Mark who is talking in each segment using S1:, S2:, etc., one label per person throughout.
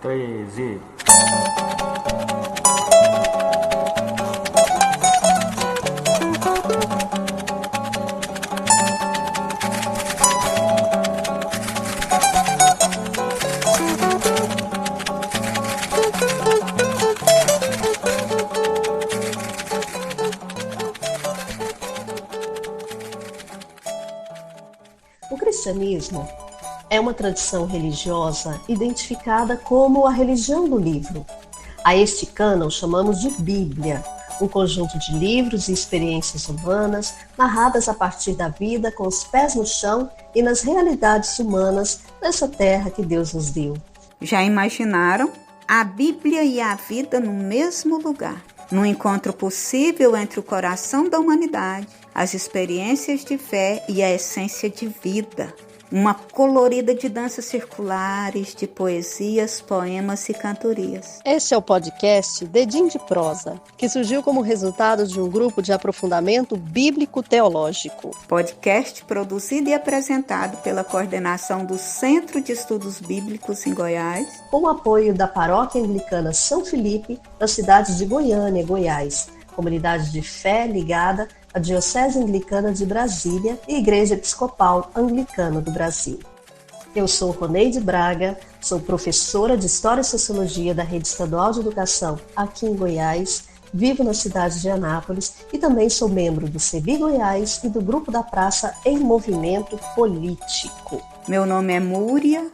S1: 13.
S2: O cristianismo é uma tradição religiosa identificada como a religião do livro. A este cânon chamamos de Bíblia, um conjunto de livros e experiências humanas narradas a partir da vida com os pés no chão e nas realidades humanas nessa terra que Deus nos deu.
S3: Já imaginaram a Bíblia e a vida no mesmo lugar? Num encontro possível entre o coração da humanidade, as experiências de fé e a essência de vida. Uma colorida de danças circulares, de poesias, poemas e cantorias.
S2: Este é o podcast Dedinho de Prosa, que surgiu como resultado de um grupo de aprofundamento bíblico-teológico.
S3: Podcast produzido e apresentado pela coordenação do Centro de Estudos Bíblicos em Goiás,
S2: com o apoio da Paróquia Anglicana São Felipe, nas cidades de Goiânia, Goiás, comunidade de fé ligada à Diocese Anglicana de Brasília e Igreja Episcopal Anglicana do Brasil. Eu sou Roneide Braga, sou professora de História e Sociologia da Rede Estadual de Educação aqui em Goiás, vivo na cidade de Anápolis e também sou membro do CEBI Goiás e do Grupo da Praça em Movimento Político.
S3: Meu nome é Múria.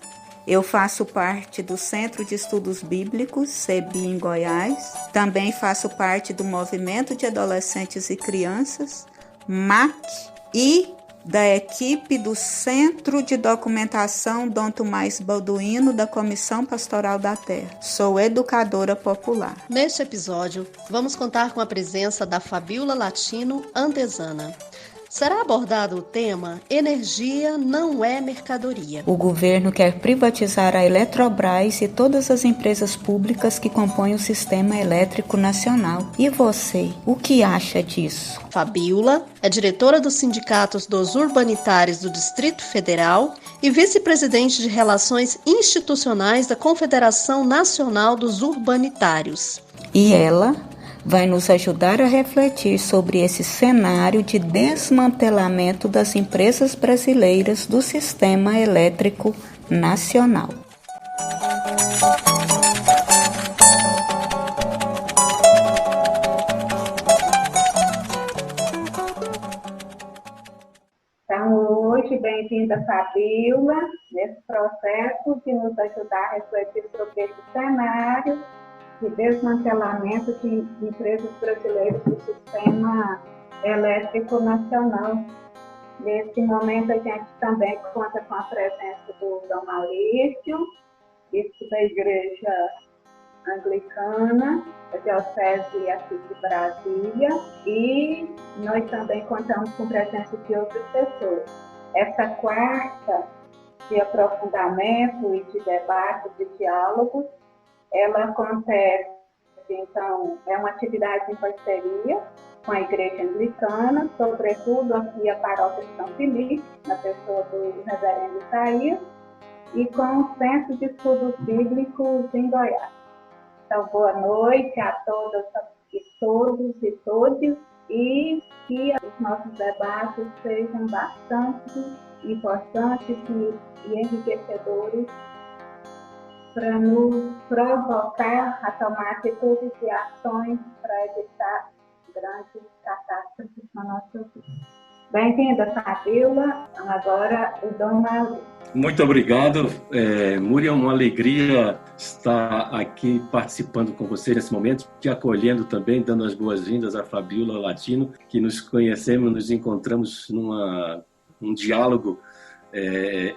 S3: Eu faço parte do Centro de Estudos Bíblicos, CEBI, em Goiás. Também faço parte do Movimento de Adolescentes e Crianças, MAC, e da equipe do Centro de Documentação Dom Tomás Balduino, da Comissão Pastoral da Terra. Sou educadora popular.
S2: Neste episódio, vamos contar com a presença da Fabiola Latino Antesana. Será abordado o tema Energia não é mercadoria.
S3: O governo quer privatizar a Eletrobras e todas as empresas públicas que compõem o sistema elétrico nacional. E você, o que acha disso?
S2: Fabiola é diretora dos sindicatos dos urbanitários do Distrito Federal e vice-presidente de Relações Institucionais da Confederação Nacional dos Urbanitários.
S3: E ela vai nos ajudar a refletir sobre esse cenário de desmantelamento das empresas brasileiras do sistema elétrico nacional.
S4: Então, hoje, bem-vinda, Fabiola, nesse processo de nos ajudar a refletir sobre esse cenário de desmantelamento de empresas brasileiras do sistema elétrico nacional. Nesse momento, a gente também conta com a presença do Dom Maurício, bispo da Igreja Anglicana, da Diocese aqui de Brasília, e nós também contamos com a presença de outras pessoas. Essa quarta de aprofundamento e de debates e diálogos, ela acontece, então, é uma atividade em parceria com a Igreja Anglicana, sobretudo aqui a Paróquia de São Felipe, na pessoa do Reverendo Isaías, e com o Centro de Estudos Bíblicos em Goiás. Então, boa noite a todas e todos e todes, e que os nossos debates sejam bastante importantes e enriquecedores para nos provocar a tomar atitudes e ações para evitar grandes catástrofes na nossa vida. Bem-vinda, Fabiola. Agora, o Dom Maurício.
S1: Muito obrigado, Múria, é uma alegria estar aqui participando com você nesse momento, te acolhendo também, dando as boas-vindas a Fabiola Latino, que nos conhecemos, nos encontramos num diálogo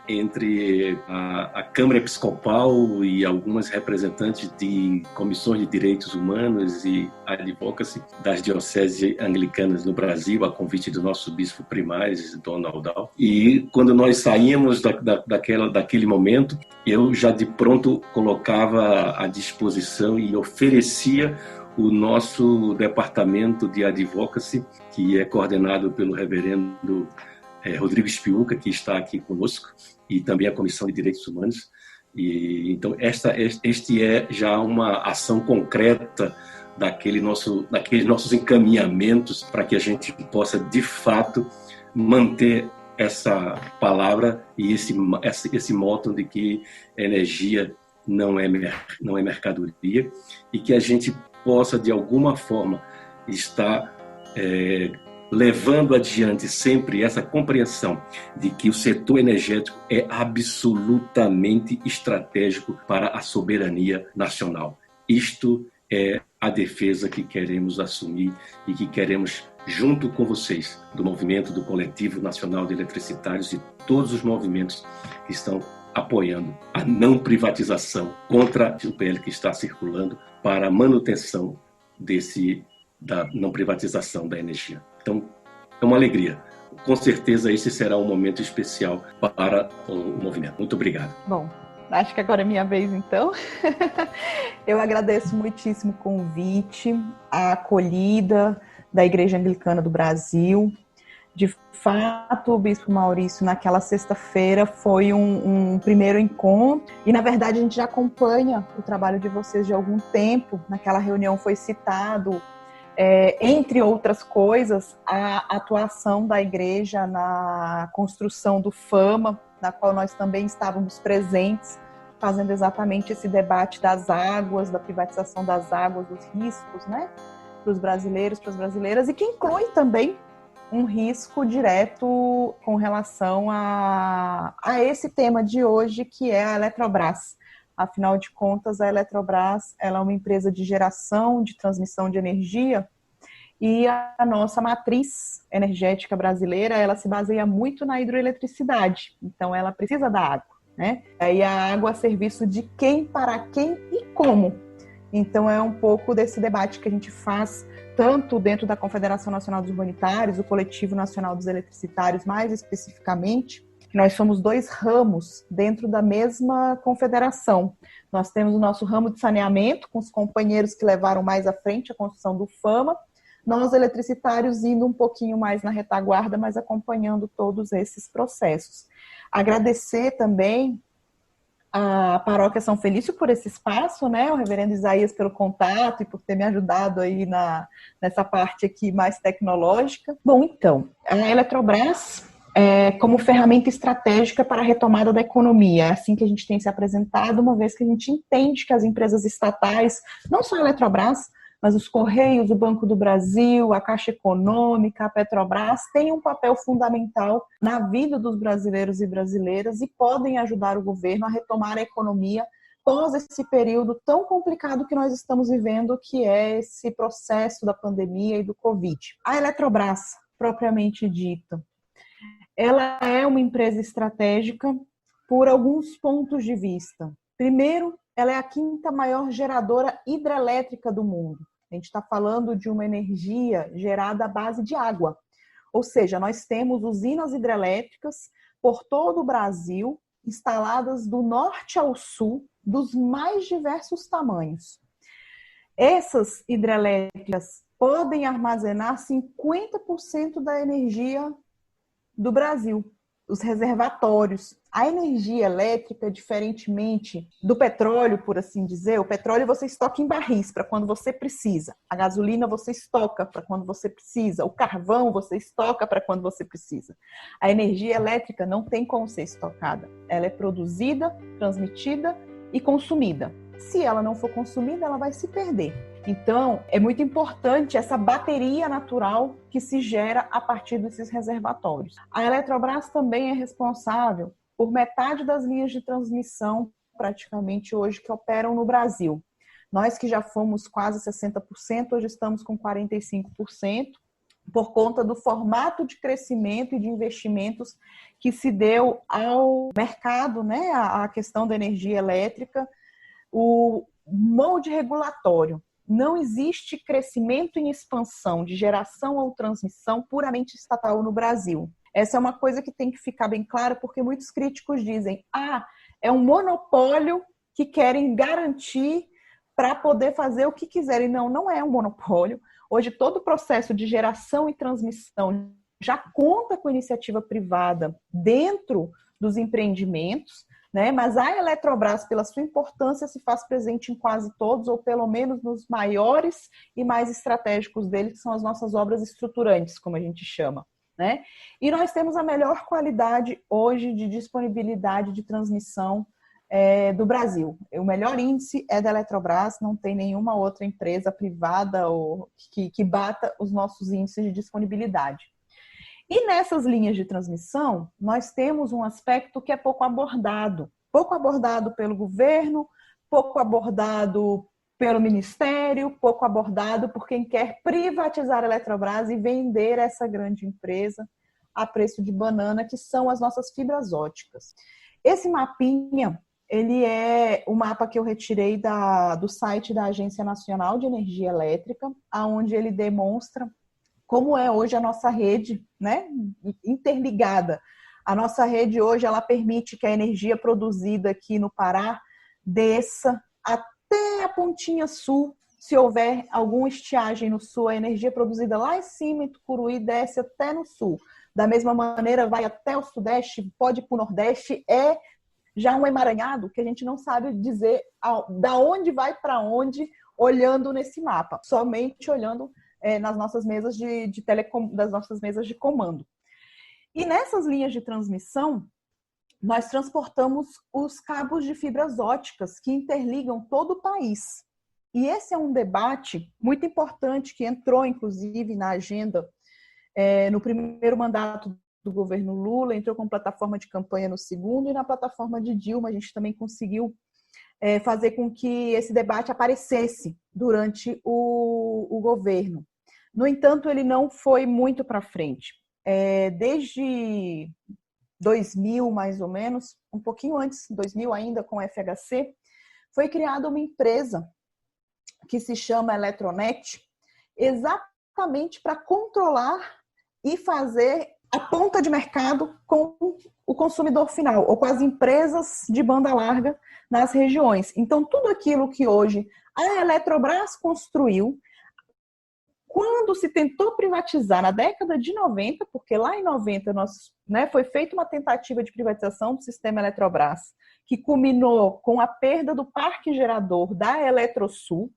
S1: entre a Câmara Episcopal e algumas representantes de comissões de direitos humanos e advocacy das dioceses anglicanas no Brasil, a convite do nosso bispo primaz, Dom Aldal. E quando nós saímos daquele momento, eu já de pronto colocava à disposição e oferecia o nosso departamento de advocacy, que é coordenado pelo reverendo Rodrigo Espiúca, que está aqui conosco, e também a Comissão de Direitos Humanos. E então este é já uma ação concreta daqueles nossos encaminhamentos para que a gente possa de fato manter essa palavra e esse móton de que energia não é mercadoria, e que a gente possa de alguma forma estar levando adiante sempre essa compreensão de que o setor energético é absolutamente estratégico para a soberania nacional. Isto é a defesa que queremos assumir e que queremos, junto com vocês, do movimento do Coletivo Nacional de Eletricitários e todos os movimentos que estão apoiando a não privatização, contra o PL que está circulando para a manutenção da não privatização da energia. Então, é uma alegria. Com certeza, esse será um momento especial para o movimento. Muito obrigado.
S5: Bom, acho que agora é minha vez, então. Eu agradeço muitíssimo o convite, a acolhida da Igreja Anglicana do Brasil. De fato, o Bispo Maurício, naquela sexta-feira, foi um primeiro encontro. E, na verdade, a gente já acompanha o trabalho de vocês de algum tempo. Naquela reunião foi citado, entre outras coisas, a atuação da Igreja na construção do FAMA, na qual nós também estávamos presentes, fazendo exatamente esse debate das águas, da privatização das águas, dos riscos, né, para os brasileiros, para as brasileiras, e que inclui também um risco direto com relação a esse tema de hoje, que é a Eletrobras. Afinal de contas, a Eletrobras ela é uma empresa de geração, de transmissão de energia, e a nossa matriz energética brasileira, ela se baseia muito na hidroeletricidade. Então, ela precisa da água, né? E a água a serviço de quem, para quem e como. Então, é um pouco desse debate que a gente faz tanto dentro da Confederação Nacional dos Humanitários, o Coletivo Nacional dos Eletricitários, mais especificamente. Nós somos dois ramos dentro da mesma confederação. Nós temos o nosso ramo de saneamento, com os companheiros que levaram mais à frente a construção do FAMA, nós eletricitários indo um pouquinho mais na retaguarda, mas acompanhando todos esses processos. Agradecer também a Paróquia São Felício por esse espaço, né? O reverendo Isaías pelo contato e por ter me ajudado aí nessa parte aqui mais tecnológica. Bom, então, a Eletrobras como ferramenta estratégica para a retomada da economia. É assim que a gente tem se apresentado, uma vez que a gente entende que as empresas estatais, não só a Eletrobras, mas os Correios, o Banco do Brasil, a Caixa Econômica, a Petrobras, têm um papel fundamental na vida dos brasileiros e brasileiras e podem ajudar o governo a retomar a economia pós esse período tão complicado que nós estamos vivendo, que é esse processo da pandemia e do Covid. A Eletrobras, propriamente dita, ela é uma empresa estratégica por alguns pontos de vista. Primeiro, ela é a quinta maior geradora hidrelétrica do mundo. A gente está falando de uma energia gerada à base de água. Ou seja, nós temos usinas hidrelétricas por todo o Brasil, instaladas do norte ao sul, dos mais diversos tamanhos. Essas hidrelétricas podem armazenar 50% da energia do Brasil, os reservatórios. A energia elétrica, diferentemente do petróleo, por assim dizer, o petróleo você estoca em barris para quando você precisa, a gasolina você estoca para quando você precisa, o carvão você estoca para quando você precisa. A energia elétrica não tem como ser estocada, ela é produzida, transmitida e consumida. Se ela não for consumida, ela vai se perder. Então, é muito importante essa bateria natural que se gera a partir desses reservatórios. A Eletrobras também é responsável por metade das linhas de transmissão, praticamente hoje, que operam no Brasil. Nós que já fomos quase 60%, hoje estamos com 45%, por conta do formato de crescimento e de investimentos que se deu ao mercado, né, a questão da energia elétrica, o molde regulatório. Não existe crescimento em expansão de geração ou transmissão puramente estatal no Brasil. Essa é uma coisa que tem que ficar bem clara, porque muitos críticos dizem: é um monopólio que querem garantir para poder fazer o que quiserem. Não, não é um monopólio. Hoje, todo o processo de geração e transmissão já conta com iniciativa privada dentro dos empreendimentos. né? Mas a Eletrobras, pela sua importância, se faz presente em quase todos, ou pelo menos nos maiores e mais estratégicos dele, que são as nossas obras estruturantes, como a gente chama, né? E nós temos a melhor qualidade hoje de disponibilidade de transmissão do Brasil. O melhor índice é da Eletrobras, não tem nenhuma outra empresa privada ou que bata os nossos índices de disponibilidade. E nessas linhas de transmissão, nós temos um aspecto que é pouco abordado pelo governo, pouco abordado pelo Ministério, pouco abordado por quem quer privatizar a Eletrobras e vender essa grande empresa a preço de banana, que são as nossas fibras óticas. Esse mapinha, ele é o mapa que eu retirei do site da Agência Nacional de Energia Elétrica, onde ele demonstra como é hoje a nossa rede, né, interligada. A nossa rede hoje, ela permite que a energia produzida aqui no Pará desça até a pontinha sul. Se houver alguma estiagem no sul, a energia produzida lá em cima, em Tucuruí, desce até no sul. Da mesma maneira, vai até o sudeste, pode ir para o nordeste, é já um emaranhado que a gente não sabe dizer da onde vai para onde, olhando nesse mapa, somente olhando nas nossas mesas das nossas mesas de comando. E nessas linhas de transmissão, nós transportamos os cabos de fibras óticas que interligam todo o país. E esse é um debate muito importante que entrou, inclusive, na agenda no primeiro mandato do governo Lula, entrou com plataforma de campanha no segundo, e na plataforma de Dilma a gente também conseguiu fazer com que esse debate aparecesse durante o governo. No entanto, ele não foi muito para frente. Desde 2000, mais ou menos, um pouquinho antes, 2000 ainda, com o FHC, foi criada uma empresa que se chama Eletronet, exatamente para controlar e fazer a ponta de mercado com o consumidor final, ou com as empresas de banda larga nas regiões. Então, tudo aquilo que hoje a Eletrobras construiu, quando se tentou privatizar na década de 90, porque lá em 90 foi feita uma tentativa de privatização do sistema Eletrobras, que culminou com a perda do parque gerador da Eletrosul,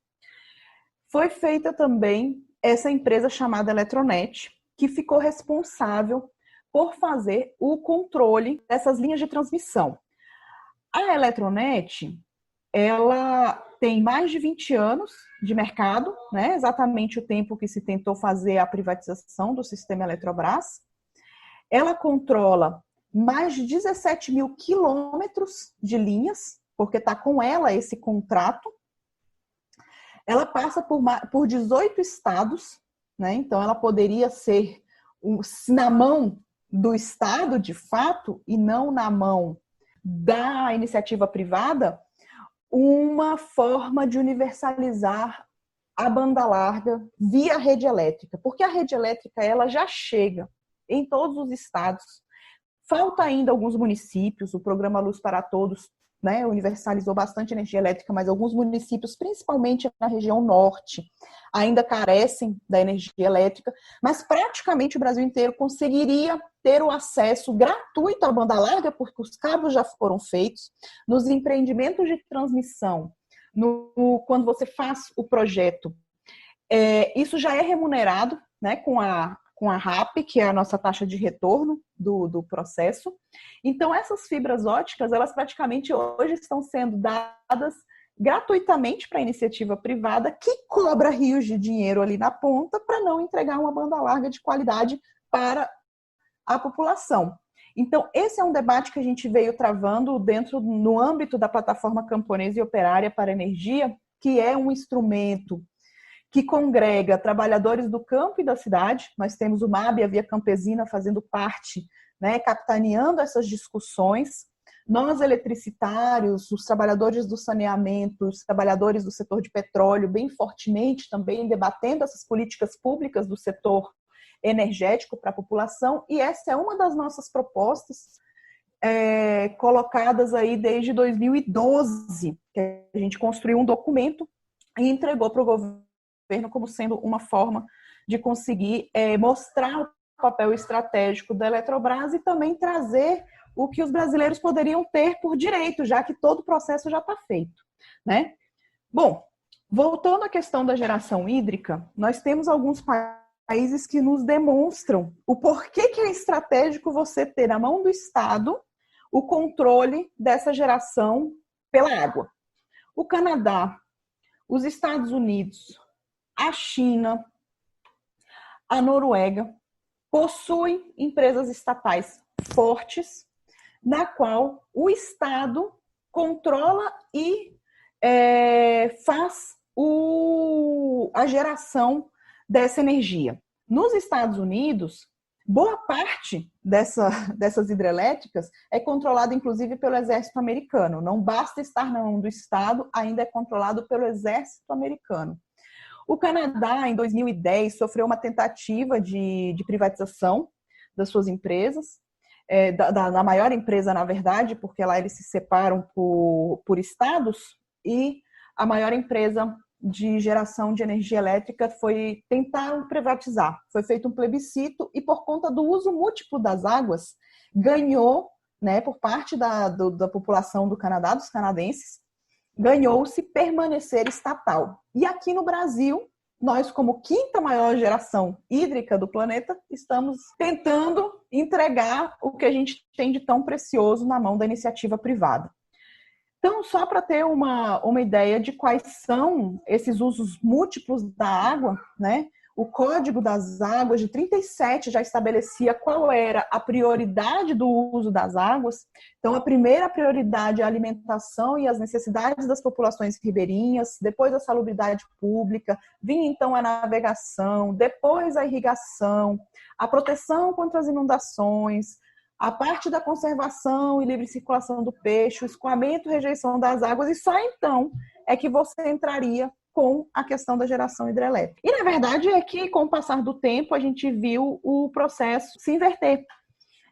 S5: foi feita também essa empresa chamada Eletronet, que ficou responsável por fazer o controle dessas linhas de transmissão. A Eletronet, ela tem mais de 20 anos de mercado, né? Exatamente o tempo que se tentou fazer a privatização do sistema Eletrobras. Ela controla mais de 17 mil quilômetros de linhas, porque está com ela esse contrato. Ela passa por 18 estados, né? Então ela poderia ser na mão do Estado, de fato, e não na mão da iniciativa privada, uma forma de universalizar a banda larga via rede elétrica, porque a rede elétrica ela já chega em todos os estados. Falta ainda alguns municípios, o programa Luz para Todos, né, universalizou bastante energia elétrica, mas alguns municípios, principalmente na região norte, ainda carecem da energia elétrica, mas praticamente o Brasil inteiro conseguiria ter o acesso gratuito à banda larga, porque os cabos já foram feitos, nos empreendimentos de transmissão, quando você faz o projeto, isso já é remunerado, né, com a RAP, que é a nossa taxa de retorno do processo. Então, essas fibras óticas, elas praticamente hoje estão sendo dadas gratuitamente para a iniciativa privada, que cobra rios de dinheiro ali na ponta para não entregar uma banda larga de qualidade para a população. Então, esse é um debate que a gente veio travando no âmbito da plataforma camponesa e operária para a energia, que é um instrumento que congrega trabalhadores do campo e da cidade. Nós temos o MAB, a Via Campesina, fazendo parte, né, capitaneando essas discussões. Nós, eletricitários, os trabalhadores do saneamento, os trabalhadores do setor de petróleo, bem fortemente também debatendo essas políticas públicas do setor energético para a população. E essa é uma das nossas propostas colocadas aí desde 2012, que a gente construiu um documento e entregou para o governo como sendo uma forma de conseguir mostrar o papel estratégico da Eletrobras e também trazer o que os brasileiros poderiam ter por direito, já que todo o processo já está feito, né? Bom, voltando à questão da geração hídrica, nós temos alguns países que nos demonstram o porquê que é estratégico você ter na mão do Estado o controle dessa geração pela água. O Canadá, os Estados Unidos, a China, a Noruega possuem empresas estatais fortes, na qual o Estado controla e faz a geração dessa energia. Nos Estados Unidos, boa parte dessas hidrelétricas é controlada, inclusive, pelo exército americano. Não basta estar na mão do Estado, ainda é controlado pelo exército americano. O Canadá, em 2010, sofreu uma tentativa de privatização das suas empresas, da maior empresa, na verdade, porque lá eles se separam por estados, e a maior empresa de geração de energia elétrica tentaram privatizar. Foi feito um plebiscito e, por conta do uso múltiplo das águas, ganhou, né, por parte da população do Canadá, dos canadenses, ganhou-se permanecer estatal. E aqui no Brasil, nós, como quinta maior geração hídrica do planeta, estamos tentando entregar o que a gente tem de tão precioso na mão da iniciativa privada. Então, só para ter uma ideia de quais são esses usos múltiplos da água, né? O Código das Águas de 37 já estabelecia qual era a prioridade do uso das águas. Então, a primeira prioridade é a alimentação e as necessidades das populações ribeirinhas, depois a salubridade pública, vinha então a navegação, depois a irrigação, a proteção contra as inundações, a parte da conservação e livre circulação do peixe, o escoamento e rejeição das águas, e só então é que você entraria com a questão da geração hidrelétrica. E, na verdade, é que, com o passar do tempo, a gente viu o processo se inverter.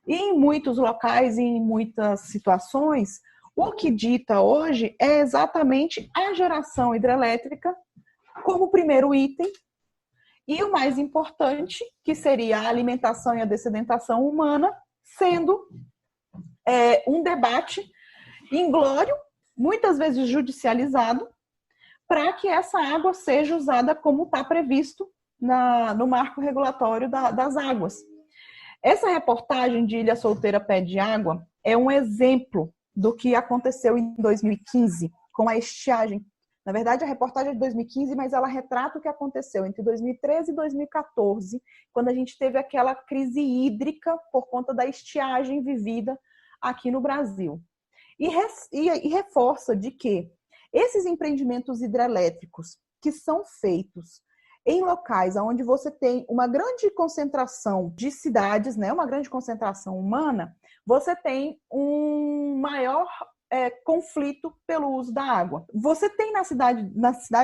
S5: E em muitos locais, e em muitas situações, o que dita hoje é exatamente a geração hidrelétrica como primeiro item, e o mais importante, que seria a alimentação e a dessedentação humana, sendo um debate inglório, muitas vezes judicializado, para que essa água seja usada como está previsto no marco regulatório das águas. Essa reportagem de Ilha Solteira Pede Água é um exemplo do que aconteceu em 2015 com a estiagem. Na verdade, a reportagem é de 2015, mas ela retrata o que aconteceu entre 2013 e 2014, quando a gente teve aquela crise hídrica por conta da estiagem vivida aqui no Brasil. E reforça de que esses empreendimentos hidrelétricos que são feitos em locais onde você tem uma grande concentração de cidades, né, uma grande concentração humana, você tem um maior conflito pelo uso da água. Você tem na cidade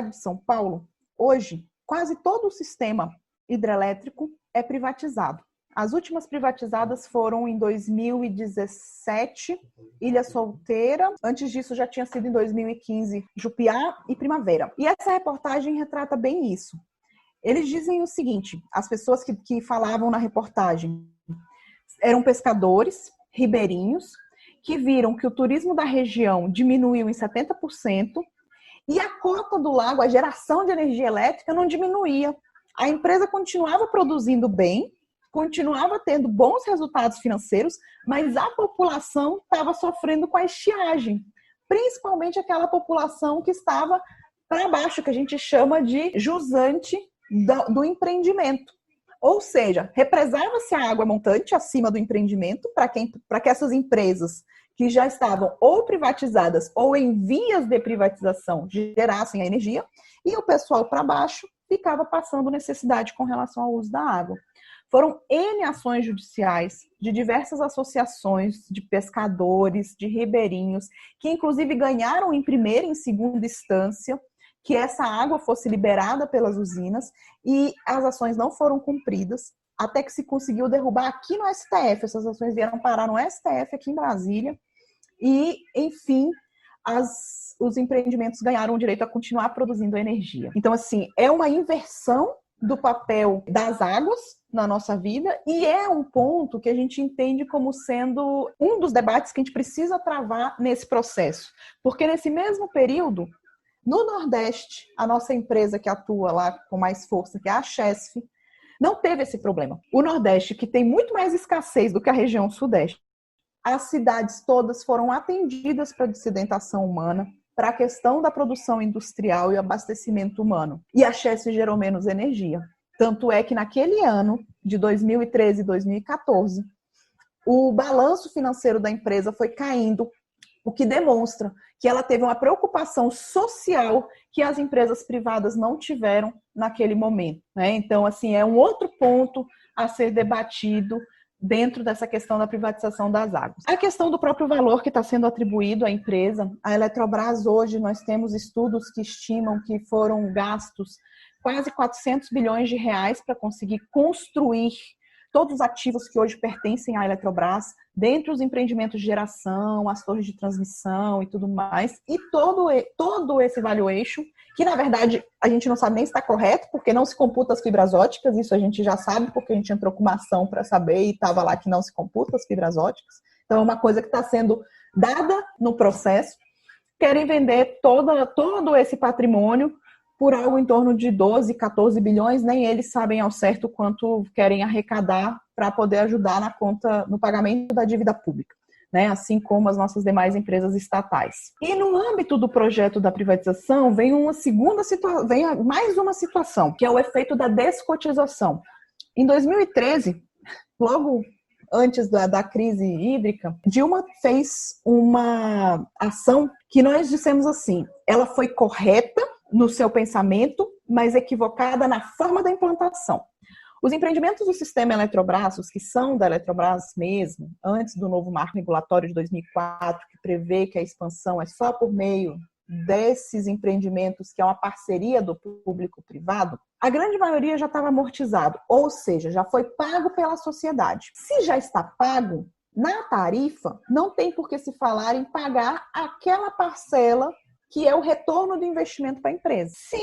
S5: de São Paulo, hoje, quase todo o sistema hidrelétrico é privatizado. As últimas privatizadas foram em 2017, Ilha Solteira. Antes disso, já tinha sido em 2015, Jupiá e Primavera. E essa reportagem retrata bem isso. Eles dizem o seguinte, as pessoas que falavam na reportagem eram pescadores, ribeirinhos, que viram que o turismo da região diminuiu em 70% e a cota do lago, a geração de energia elétrica, não diminuía. A empresa continuava produzindo bem, continuava tendo bons resultados financeiros, mas a população estava sofrendo com a estiagem, principalmente aquela população que estava para baixo, que a gente chama de jusante do empreendimento. Ou seja, represava-se a água montante acima do empreendimento para que essas empresas que já estavam ou privatizadas ou em vias de privatização gerassem a energia, e o pessoal para baixo ficava passando necessidade com relação ao uso da água. Foram N ações judiciais de diversas associações de pescadores, de ribeirinhos, que inclusive ganharam em primeira e em segunda instância que essa água fosse liberada pelas usinas, e as ações não foram cumpridas, até que se conseguiu derrubar aqui no STF. Essas ações vieram parar no STF aqui em Brasília, e, enfim, os empreendimentos ganharam o direito a continuar produzindo energia. Então, assim, é uma inversão, do papel das águas na nossa vida, e é um ponto que a gente entende como sendo um dos debates que a gente precisa travar nesse processo. Porque nesse mesmo período, no Nordeste, a nossa empresa que atua lá com mais força, que é a Chesf, não teve esse problema. O Nordeste, que tem muito mais escassez do que a região Sudeste, as cidades todas foram atendidas para a dessedentação humana, para a questão da produção industrial e abastecimento humano. E a Chesf gerou menos energia. Tanto é que naquele ano, de 2013 e 2014, o balanço financeiro da empresa foi caindo, o que demonstra que ela teve uma preocupação social que as empresas privadas não tiveram naquele momento, né? Então, assim, é um outro ponto a ser debatido dentro dessa questão da privatização das águas. A questão do próprio valor que está sendo atribuído à empresa, a Eletrobras hoje, nós temos estudos que estimam que foram gastos quase 400 bilhões de reais para conseguir construir todos os ativos que hoje pertencem à Eletrobras, dentre os empreendimentos de geração, as torres de transmissão e tudo mais, e todo esse valuation, que na verdade a gente não sabe nem se está correto, porque não se computa as fibras óticas, isso a gente já sabe, porque a gente entrou com uma ação para saber e estava lá que não se computa as fibras óticas. Então é uma coisa que está sendo dada no processo. Querem vender todo esse patrimônio por algo em torno de 12, 14 bilhões, nem eles sabem ao certo quanto querem arrecadar para poder ajudar na conta, no pagamento da dívida pública, né? Assim como as nossas demais empresas estatais. E no âmbito do projeto da privatização, vem mais uma situação, que é o efeito da descotização. Em 2013, logo antes da crise hídrica, Dilma fez uma ação que nós dissemos assim, ela foi correta no seu pensamento, mas equivocada na forma da implantação. Os empreendimentos do sistema Eletrobras, os que são da Eletrobras mesmo, antes do novo marco regulatório de 2004, que prevê que a expansão é só por meio desses empreendimentos, que é uma parceria do público-privado, a grande maioria já estava amortizado, ou seja, já foi pago pela sociedade. Se já está pago, na tarifa, não tem por que se falar em pagar aquela parcela que é o retorno do investimento para a empresa. Se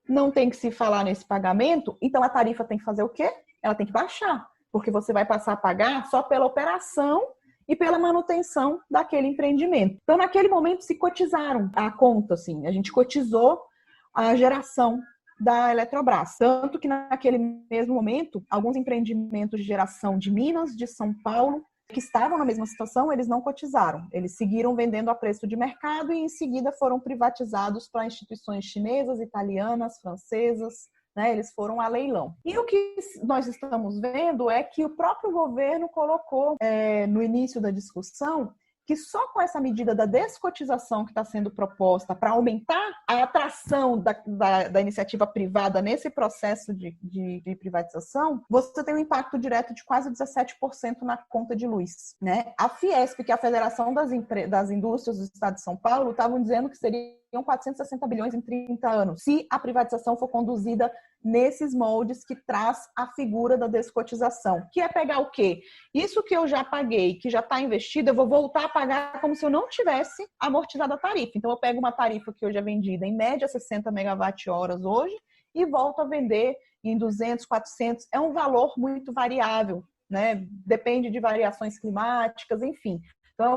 S5: não tem que se falar nesse pagamento, então a tarifa tem que fazer o quê? Ela tem que baixar, porque você vai passar a pagar só pela operação e pela manutenção daquele empreendimento. Então, naquele momento, se cotizaram a conta, assim, a gente cotizou a geração da Eletrobras. Tanto que naquele mesmo momento, alguns empreendimentos de geração de Minas, de São Paulo, que estavam na mesma situação, eles não cotizaram. Eles seguiram vendendo a preço de mercado e, em seguida, foram privatizados para instituições chinesas, italianas, francesas, né? Eles foram a leilão. E o que nós estamos vendo é que o próprio governo colocou no início da discussão que só com essa medida da descotização que está sendo proposta para aumentar a atração da iniciativa privada nesse processo de privatização, você tem um impacto direto de quase 17% na conta de luz, né? A Fiesp, que é a Federação das Indústrias do Estado de São Paulo, estavam dizendo que seriam 460 bilhões em 30 anos, se a privatização for conduzida nesses moldes que traz a figura da descotização, que é pegar o quê? Isso que eu já paguei, que já está investido, eu vou voltar a pagar como se eu não tivesse amortizado a tarifa. Então, eu pego uma tarifa que hoje é vendida em média 60 megawatt-horas hoje e volto a vender em 200, 400. É um valor muito variável, né? Depende de variações climáticas, enfim. Então,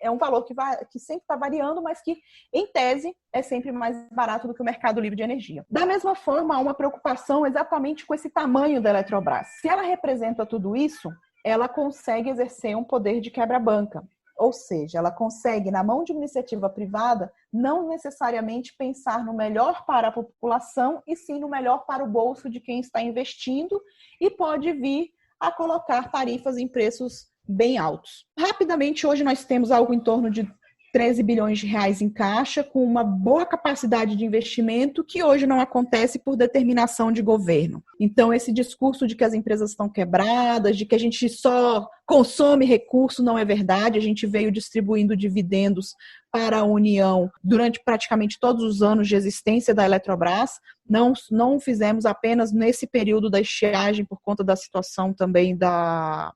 S5: é um valor que sempre está variando, mas que, em tese, é sempre mais barato do que o mercado livre de energia. Da mesma forma, há uma preocupação exatamente com esse tamanho da Eletrobras. Se ela representa tudo isso, ela consegue exercer um poder de quebra-banca. Ou seja, ela consegue, na mão de uma iniciativa privada, não necessariamente pensar no melhor para a população, e sim no melhor para o bolso de quem está investindo, e pode vir a colocar tarifas em preços bem altos. Rapidamente, hoje nós temos algo em torno de 13 bilhões de reais em caixa, com uma boa capacidade de investimento, que hoje não acontece por determinação de governo. Então, esse discurso de que as empresas estão quebradas, de que a gente só consome recurso, não é verdade. A gente veio distribuindo dividendos para a União durante praticamente todos os anos de existência da Eletrobras. Não fizemos apenas nesse período da estiagem, por conta da situação também da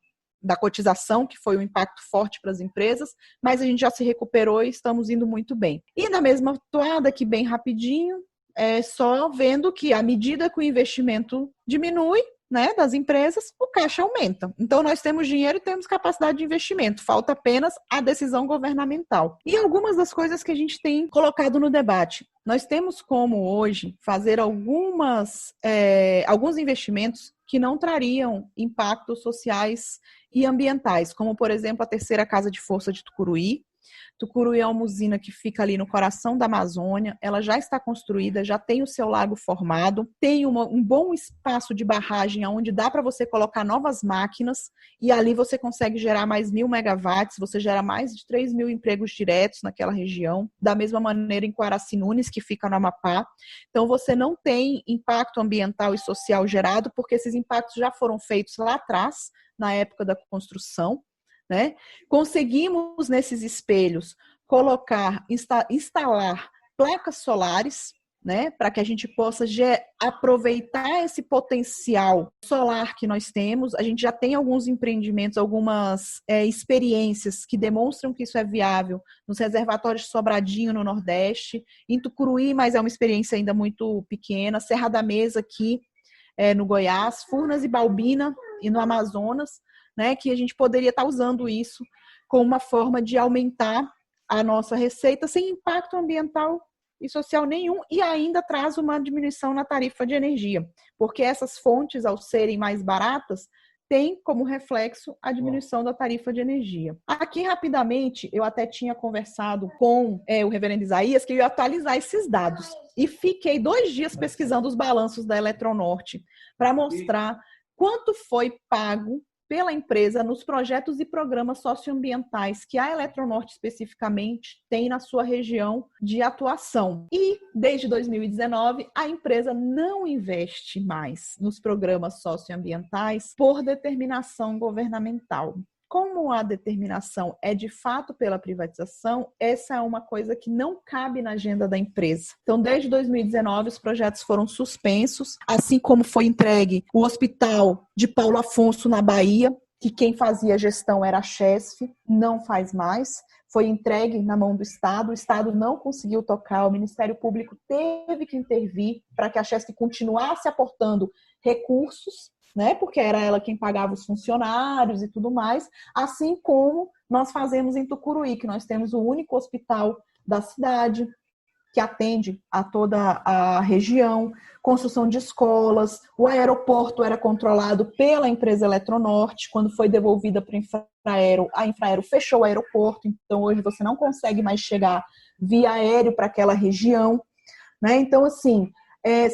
S5: cotização, que foi um impacto forte para as empresas, mas a gente já se recuperou e estamos indo muito bem. E na mesma toada, aqui bem rapidinho, só vendo que à medida que o investimento diminui, né, das empresas, o caixa aumenta. Então, nós temos dinheiro e temos capacidade de investimento. Falta apenas a decisão governamental. E algumas das coisas que a gente tem colocado no debate. Nós temos como, hoje, fazer alguns investimentos que não trariam impactos sociais e ambientais, como, por exemplo, a terceira casa de força de Tucuruí. Tucuruí é uma usina que fica ali no coração da Amazônia, ela já está construída, já tem o seu lago formado, tem um bom espaço de barragem onde dá para você colocar novas máquinas e ali você consegue gerar mais 1.000 megawatts, você gera mais de 3.000 empregos diretos naquela região, da mesma maneira em Quaracinunes, que fica no Amapá. Então você não tem impacto ambiental e social gerado, porque esses impactos já foram feitos lá atrás, na época da construção, né? Conseguimos nesses espelhos instalar placas solares, né, para que a gente possa aproveitar esse potencial solar que nós temos. A gente já tem alguns empreendimentos, algumas experiências que demonstram que isso é viável nos reservatórios de Sobradinho, no Nordeste, em Tucuruí, mas é uma experiência ainda muito pequena, Serra da Mesa aqui no Goiás, Furnas e Balbina e no Amazonas, né, que a gente poderia estar usando isso como uma forma de aumentar a nossa receita sem impacto ambiental e social nenhum e ainda traz uma diminuição na tarifa de energia, porque essas fontes, ao serem mais baratas, têm como reflexo a diminuição da tarifa de energia. Aqui, rapidamente, eu até tinha conversado com o reverendo Isaías que eu ia atualizar esses dados e fiquei 2 dias pesquisando os balanços da Eletronorte para mostrar quanto foi pago pela empresa nos projetos e programas socioambientais que a Eletronorte especificamente tem na sua região de atuação. E, desde 2019, a empresa não investe mais nos programas socioambientais por determinação governamental. Como a determinação é de fato pela privatização, essa é uma coisa que não cabe na agenda da empresa. Então, desde 2019, os projetos foram suspensos, assim como foi entregue o Hospital de Paulo Afonso, na Bahia, que quem fazia a gestão era a Chesf, não faz mais. Foi entregue na mão do Estado, o Estado não conseguiu tocar, o Ministério Público teve que intervir para que a Chesf continuasse aportando recursos, né, porque era ela quem pagava os funcionários e tudo mais, assim como nós fazemos em Tucuruí, que nós temos o único hospital da cidade, que atende a toda a região, construção de escolas, o aeroporto era controlado pela empresa Eletronorte, quando foi devolvida para a Infraero fechou o aeroporto, então hoje você não consegue mais chegar via aéreo para aquela região, né? Então, assim,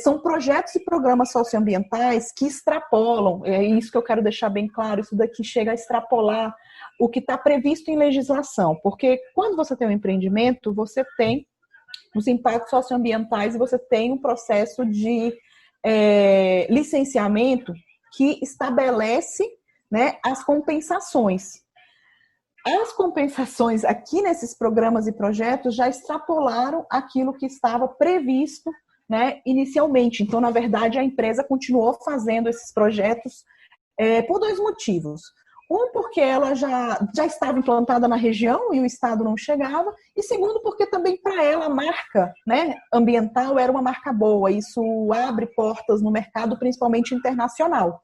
S5: são projetos e programas socioambientais que extrapolam, é isso que eu quero deixar bem claro, isso daqui chega a extrapolar o que está previsto em legislação, porque quando você tem um empreendimento, você tem os impactos socioambientais e você tem um processo de licenciamento que estabelece, né, as compensações. As compensações aqui nesses programas e projetos já extrapolaram aquilo que estava previsto, né, inicialmente. Então, na verdade, a empresa continuou fazendo esses projetos por 2 motivos. Um, porque ela já estava implantada na região e o Estado não chegava. E segundo, porque também para ela a marca, né, ambiental era uma marca boa. Isso abre portas no mercado, principalmente internacional.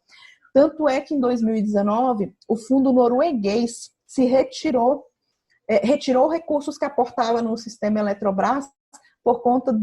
S5: Tanto é que em 2019, o fundo norueguês se retirou recursos que aportava no sistema Eletrobras por conta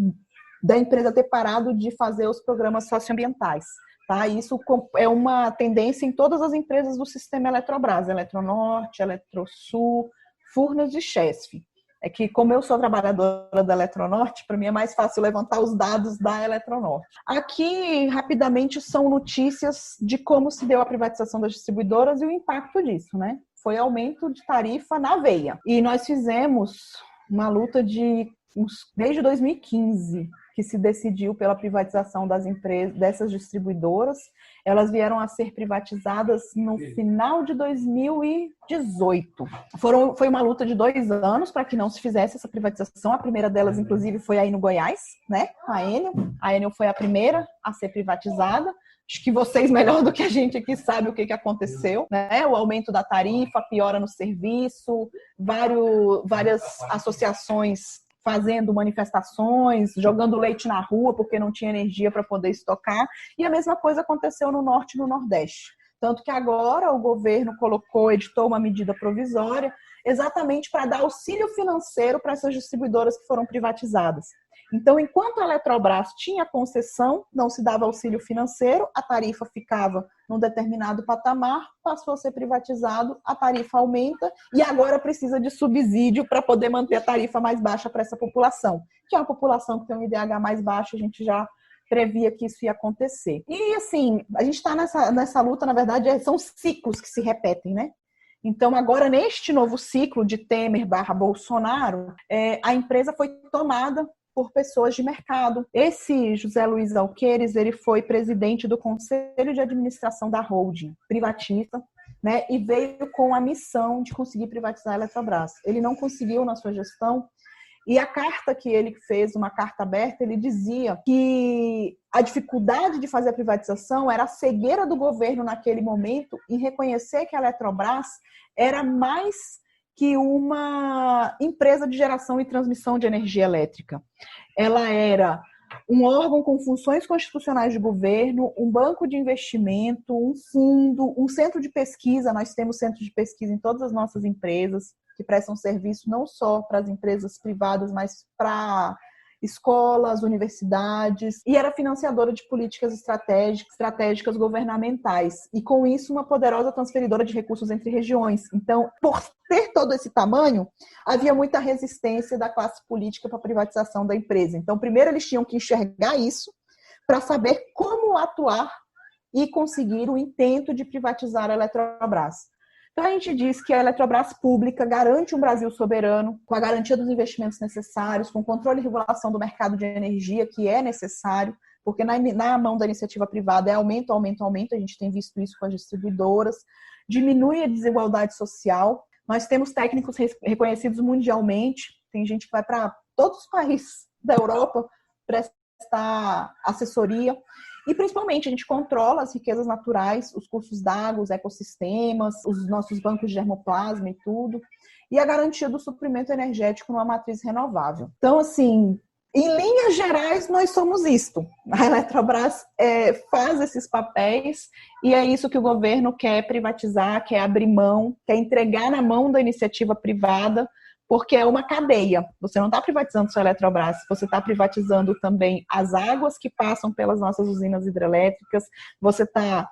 S5: da empresa ter parado de fazer os programas socioambientais. Tá? Isso é uma tendência em todas as empresas do sistema Eletrobras, Eletronorte, Eletrosul, Furnas e Chesf. É que, como eu sou trabalhadora da Eletronorte, para mim é mais fácil levantar os dados da Eletronorte. Aqui, rapidamente, são notícias de como se deu a privatização das distribuidoras e o impacto disso, né? Foi aumento de tarifa na veia. E nós fizemos uma luta desde 2015, que se decidiu pela privatização das empresas, dessas distribuidoras. Elas vieram a ser privatizadas no final de 2018. Foi uma luta de 2 anos para que não se fizesse essa privatização. A primeira delas, inclusive, foi aí no Goiás, né? A Enel. A Enel foi a primeira a ser privatizada. Acho que vocês, melhor do que a gente aqui, sabem o que aconteceu, né? O aumento da tarifa, piora no serviço, várias associações fazendo manifestações, jogando leite na rua porque não tinha energia para poder estocar. E a mesma coisa aconteceu no Norte e no Nordeste. Tanto que agora o governo editou uma medida provisória exatamente para dar auxílio financeiro para essas distribuidoras que foram privatizadas. Então, enquanto a Eletrobras tinha concessão, não se dava auxílio financeiro, a tarifa ficava num determinado patamar, passou a ser privatizado, a tarifa aumenta e agora precisa de subsídio para poder manter a tarifa mais baixa para essa população, que é uma população que tem um IDH mais baixo, a gente já previa que isso ia acontecer. E, assim, a gente está nessa luta, na verdade, são ciclos que se repetem, né? Então, agora, neste novo ciclo de Temer/Bolsonaro, a empresa foi tomada por pessoas de mercado. Esse José Luiz Alqueires, ele foi presidente do Conselho de Administração da holding privatista, né, e veio com a missão de conseguir privatizar a Eletrobras. Ele não conseguiu na sua gestão, e a carta que ele fez, uma carta aberta, ele dizia que a dificuldade de fazer a privatização era a cegueira do governo naquele momento em reconhecer que a Eletrobras era mais que uma empresa de geração e transmissão de energia elétrica. Ela era um órgão com funções constitucionais de governo, um banco de investimento, um fundo, um centro de pesquisa. Nós temos centro de pesquisa em todas as nossas empresas, que prestam serviço não só para as empresas privadas, mas para escolas, universidades, e era financiadora de políticas estratégicas governamentais, e com isso uma poderosa transferidora de recursos entre regiões. Então, por ter todo esse tamanho, havia muita resistência da classe política para a privatização da empresa. Então, primeiro eles tinham que enxergar isso para saber como atuar e conseguir o intento de privatizar a Eletrobras. Então, a gente diz que a Eletrobras pública garante um Brasil soberano, com a garantia dos investimentos necessários, com controle e regulação do mercado de energia, que é necessário, porque na mão da iniciativa privada é aumento, a gente tem visto isso com as distribuidoras, diminui a desigualdade social. Nós temos técnicos reconhecidos mundialmente, tem gente que vai para todos os países da Europa prestar assessoria. E, principalmente, a gente controla as riquezas naturais, os cursos d'água, os ecossistemas, os nossos bancos de germoplasma e tudo. E a garantia do suprimento energético numa matriz renovável. Então, assim, em linhas gerais, nós somos isto. A Eletrobras faz esses papéis e é isso que o governo quer privatizar, quer abrir mão, quer entregar na mão da iniciativa privada, porque é uma cadeia. Você não está privatizando só a Eletrobras, você está privatizando também as águas que passam pelas nossas usinas hidrelétricas, você está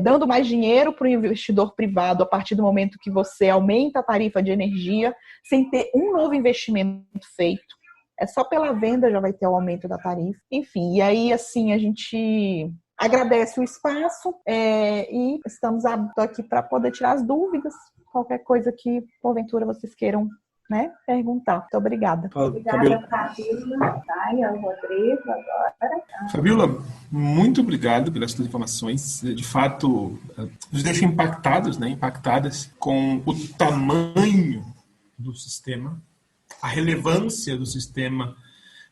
S5: dando mais dinheiro para o investidor privado a partir do momento que você aumenta a tarifa de energia, sem ter um novo investimento feito. É só pela venda já vai ter o aumento da tarifa. Enfim, e aí, assim, a gente agradece o espaço e estamos aqui para poder tirar as dúvidas, qualquer coisa que, porventura, vocês queiram perguntar. Muito obrigada.
S4: Obrigada, Fabíola. Tá, o Rodrigo agora.
S6: Fabíola, muito obrigado pelas suas informações. De fato, nos deixam impactadas com o tamanho do sistema, a relevância do sistema,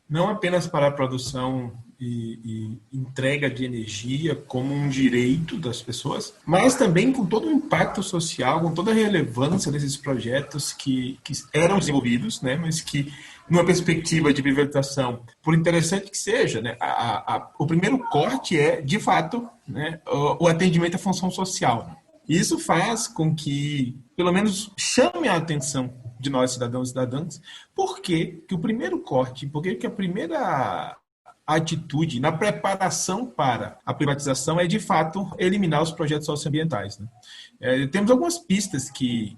S6: não apenas para a produção e entrega de energia como um direito das pessoas, mas também com todo o impacto social, com toda a relevância desses projetos que eram desenvolvidos, mas que, numa perspectiva de privatização, por interessante que seja, o primeiro corte é, de fato, o atendimento à função social. Isso faz com que, pelo menos, chame a atenção de nós, cidadãos e cidadãs, porque que o primeiro corte, porque que a primeira atitude na preparação para a privatização é, de fato, eliminar os projetos socioambientais. Temos algumas pistas que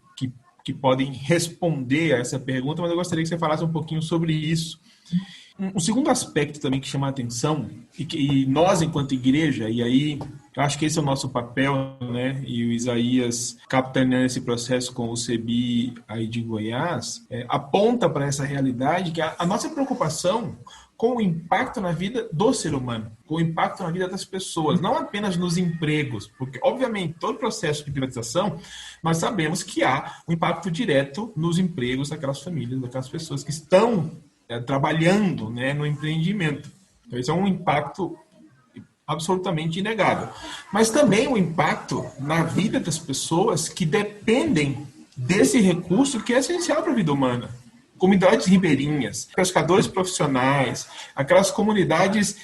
S6: podem responder a essa pergunta, mas eu gostaria que você falasse um pouquinho sobre isso. Um segundo aspecto também que chama a atenção, e nós, enquanto igreja, e aí eu acho que esse é o nosso papel, e o Isaías, capitaneando esse processo com o CEBI aí de Goiás, aponta para essa realidade que a nossa preocupação com o impacto na vida do ser humano, com o impacto na vida das pessoas, não apenas nos empregos, porque, obviamente, todo processo de privatização, nós sabemos que há um impacto direto nos empregos daquelas famílias, daquelas pessoas que estão trabalhando no empreendimento. Então, isso é um impacto absolutamente inegável. Mas também o impacto na vida das pessoas que dependem desse recurso que é essencial para a vida humana. comunidades ribeirinhas, pescadores profissionais, aquelas comunidades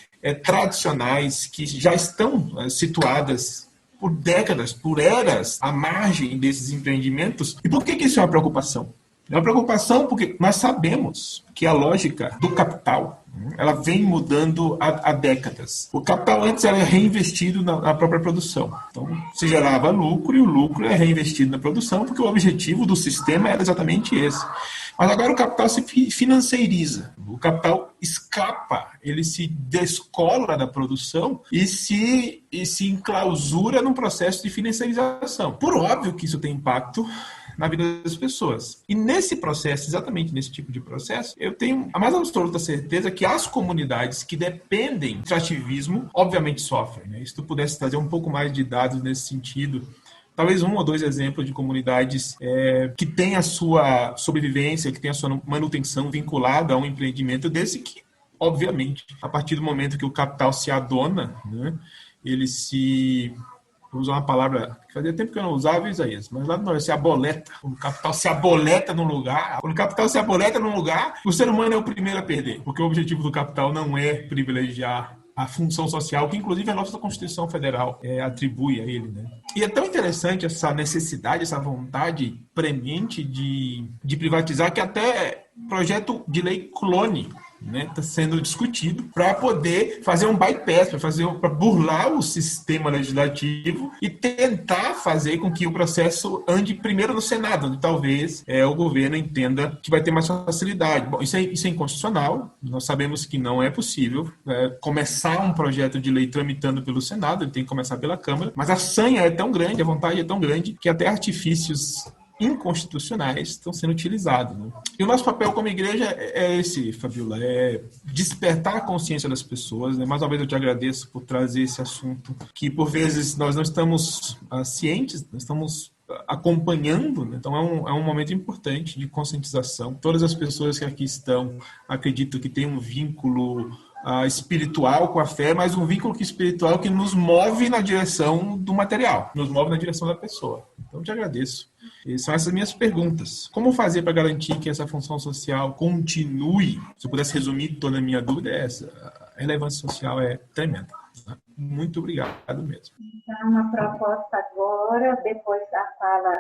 S6: tradicionais que já estão situadas por décadas, por eras, à margem desses empreendimentos. E por que isso é uma preocupação? É uma preocupação porque nós sabemos que a lógica do capital, ela vem mudando há décadas. O capital antes era reinvestido na própria produção. Então, se gerava lucro e o lucro é reinvestido na produção porque o objetivo do sistema era exatamente esse. Mas agora o capital se financeiriza. O capital escapa, ele se descola da produção e se enclausura num processo de financiarização. Por óbvio que isso tem impacto na vida das pessoas. E nesse processo, exatamente nesse tipo de processo, eu tenho a mais absoluta certeza que as comunidades que dependem do extrativismo, obviamente sofrem, né? Se tu pudesse trazer um pouco mais de dados nesse sentido, talvez 1 ou 2 exemplos de comunidades que têm a sua sobrevivência, que têm a sua manutenção vinculada a um empreendimento desse que, obviamente, a partir do momento que o capital se adona, né, ele se... Vou usar uma palavra que fazia tempo que eu não usava, Isaías, mas lá não, se aboleta. Quando o capital se aboleta num lugar, o ser humano é o primeiro a perder, porque o objetivo do capital não é privilegiar a função social, que inclusive a nossa Constituição Federal atribui a ele, né? E é tão interessante essa necessidade, essa vontade premente de privatizar, que até projeto de lei clone está sendo discutido para poder fazer um bypass, para burlar o sistema legislativo e tentar fazer com que o processo ande primeiro no Senado, onde talvez o governo entenda que vai ter mais facilidade. Bom, isso é inconstitucional, nós sabemos que não é possível começar um projeto de lei tramitando pelo Senado, ele tem que começar pela Câmara, mas a sanha é tão grande, a vontade é tão grande, que até artifícios inconstitucionais estão sendo utilizados, né? E o nosso papel como igreja é esse, Fabiola, é despertar a consciência das pessoas, né? Mais uma vez eu te agradeço por trazer esse assunto que por vezes nós não estamos cientes, nós estamos acompanhando, né? Então é um momento importante de conscientização. Todas as pessoas que aqui estão acredito que tem um vínculo espiritual com a fé, mas um vínculo espiritual que nos move na direção do material, nos move na direção da pessoa. Então eu te agradeço. E são essas minhas perguntas. Como fazer para garantir que essa função social continue? Se eu pudesse resumir toda a minha dúvida, é essa. A relevância social é tremenda. Muito obrigado mesmo.
S4: Então, uma proposta agora, depois da fala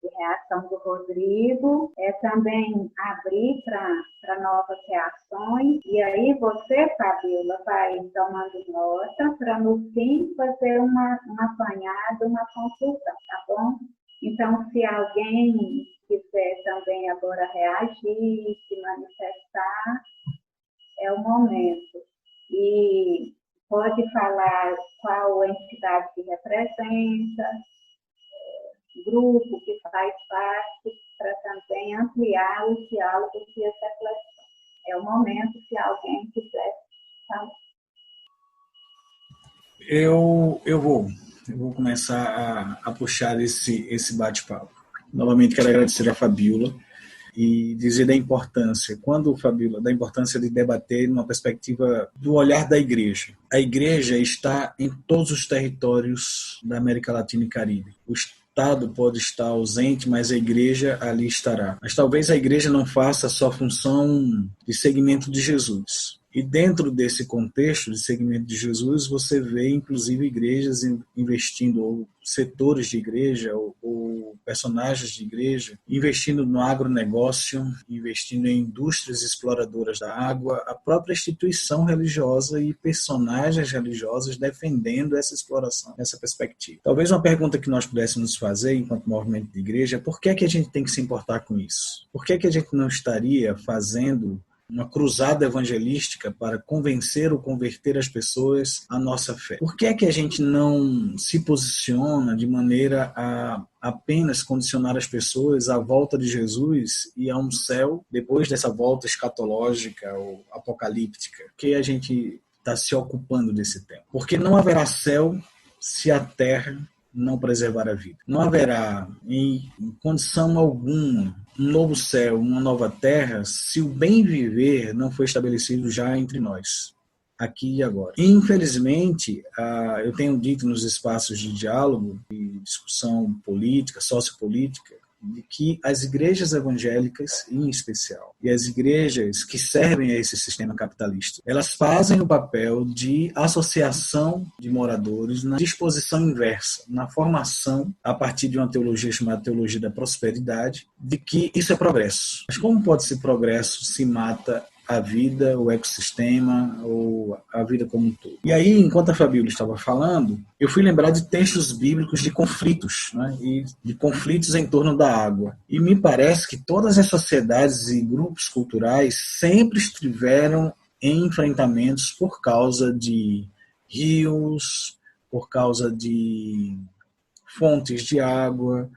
S4: de reação do Rodrigo, é também abrir para novas reações. E aí você, Fabiola, vai tomando nota para no fim fazer uma apanhada, uma conclusão, tá bom? Então, se alguém quiser também agora reagir, se manifestar, é o momento. E pode falar qual entidade que representa, grupo que faz parte, para também ampliar os diálogos e as reflexões. É o momento, se alguém quiser falar.
S7: Eu vou começar a puxar esse bate-papo. Novamente quero agradecer a Fabiola e dizer da importância, da importância de debater numa perspectiva do olhar da igreja. A igreja está em todos os territórios da América Latina e Caribe. O Estado pode estar ausente, mas a igreja ali estará. Mas talvez a igreja não faça só função de seguimento de Jesus. E dentro desse contexto de segmento de Jesus, você vê inclusive igrejas investindo, ou setores de igreja, ou personagens de igreja, investindo no agronegócio, investindo em indústrias exploradoras da água, a própria instituição religiosa e personagens religiosos defendendo essa exploração, nessa perspectiva. Talvez uma pergunta que nós pudéssemos fazer enquanto movimento de igreja é por que é que a gente tem que se importar com isso? Por que é que a gente não estaria fazendo uma cruzada evangelística para convencer ou converter as pessoas à nossa fé? Por que é que a gente não se posiciona de maneira a apenas condicionar as pessoas à volta de Jesus e a um céu depois dessa volta escatológica ou apocalíptica? Por que a gente está se ocupando desse tema? Porque não haverá céu se a terra não preservar a vida. Não haverá, em condição alguma, um novo céu, uma nova terra, se o bem viver não foi estabelecido já entre nós, aqui e agora. Infelizmente, eu tenho dito nos espaços de diálogo e discussão política, sociopolítica, de que as igrejas evangélicas, em especial, e as igrejas que servem a esse sistema capitalista, elas fazem o papel de associação de moradores na disposição inversa, na formação, a partir de uma teologia chamada teologia da prosperidade, de que isso é progresso. Mas como pode ser progresso se mata a vida, o ecossistema, ou a vida como um todo? E aí, enquanto a Fabíola estava falando, eu fui lembrar de textos bíblicos de conflitos, né? E de conflitos em torno da água. E me parece que todas as sociedades e grupos culturais sempre estiveram em enfrentamentos por causa de rios, por causa de fontes de água,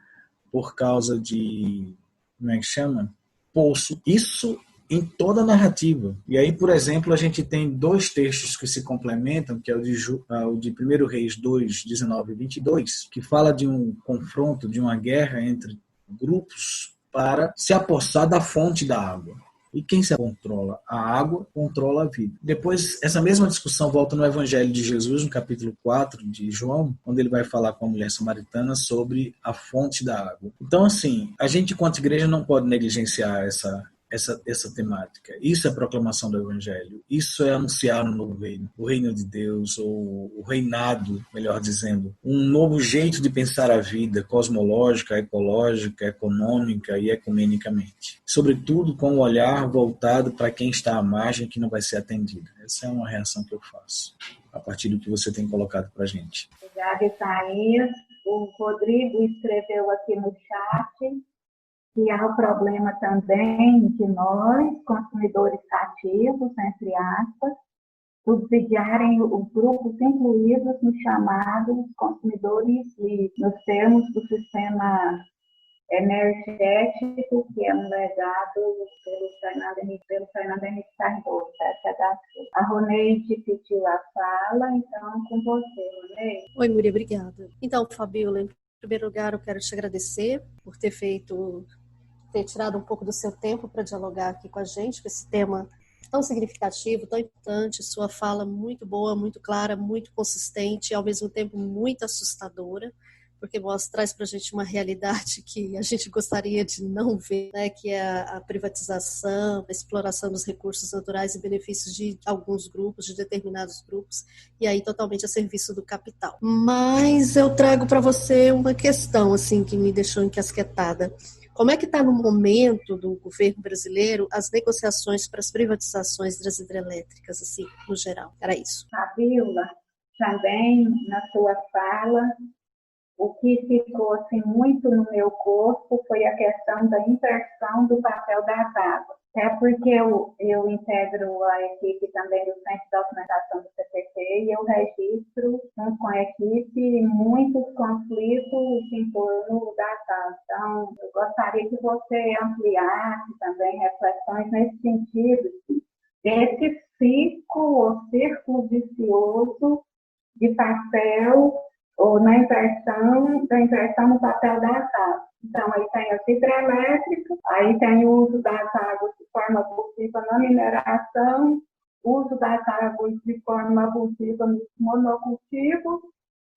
S7: por causa de, como é que chama? Poço. Isso em toda a narrativa. E aí, por exemplo, a gente tem dois textos que se complementam, que é o de 1 Reis 2, 19 e 22, que fala de um confronto, de uma guerra entre grupos para se apossar da fonte da água. E quem se controla a água, controla a vida. Depois, essa mesma discussão volta no Evangelho de Jesus, no capítulo 4 de João, onde ele vai falar com a mulher samaritana sobre a fonte da água. Então, assim, a gente, enquanto igreja, não pode negligenciar essa temática. Isso é proclamação do Evangelho. Isso é anunciar um novo reino. O reino de Deus, ou o reinado, melhor dizendo. Um novo jeito de pensar a vida, cosmológica, ecológica, econômica e ecumenicamente. Sobretudo com o olhar voltado para quem está à margem, que não vai ser atendido. Essa é uma reação que eu faço, a partir do que você tem colocado para a gente.
S4: Obrigada, Isaías. O Rodrigo escreveu aqui no chat que há o problema também de nós, consumidores ativos, entre aspas, subsidiarem os grupos incluídos nos chamados consumidores livres, nos termos do sistema energético, que é um legado pelo Fernando Henrique Cardoso. A Roneide pediu a fala, então com você, Roneide.
S2: Oi, Múria, obrigada. Então, Fabíola, em primeiro lugar, eu quero te agradecer por ter tirado um pouco do seu tempo para dialogar aqui com a gente, com esse tema tão significativo, tão importante, sua fala muito boa, muito clara, muito consistente e ao mesmo tempo muito assustadora, porque traz para a gente uma realidade que a gente gostaria de não ver, né, que é a privatização, a exploração dos recursos naturais em benefício de alguns grupos, de determinados grupos, e aí totalmente a serviço do capital. Mas eu trago para você uma questão assim que me deixou encasquetada. Como é que está no momento do governo brasileiro as negociações para as privatizações das hidrelétricas, assim, no geral? Era isso.
S4: Fabíola, também na sua fala, o que ficou assim, muito no meu corpo foi a questão da inversão do papel das águas. Até porque eu integro a equipe também do Centro de Documentação do CPT e eu registro, junto com a equipe, muitos conflitos em torno das águas. Então, eu gostaria que você ampliasse também reflexões nesse sentido, desse círculo vicioso de papel ou da inversão no papel das águas. Então, aí tem as hidrelétricas, aí tem o uso das águas de forma abusiva na mineração, uso das águas de forma abusiva nos monocultivos,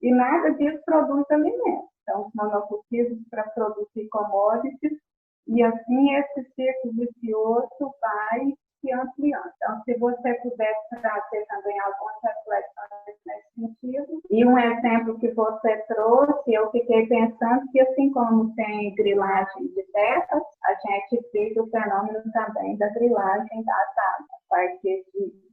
S4: e nada disso produz alimentos. Então, os monocultivos para produzir commodities, e assim esse ciclo vicioso vai se ampliando. Então, se você puder trazer também algumas reflexões nesse sentido. E um exemplo que você trouxe, eu fiquei pensando que, assim como tem grilagem de terras, a gente vive o fenômeno também da grilagem das águas, a partir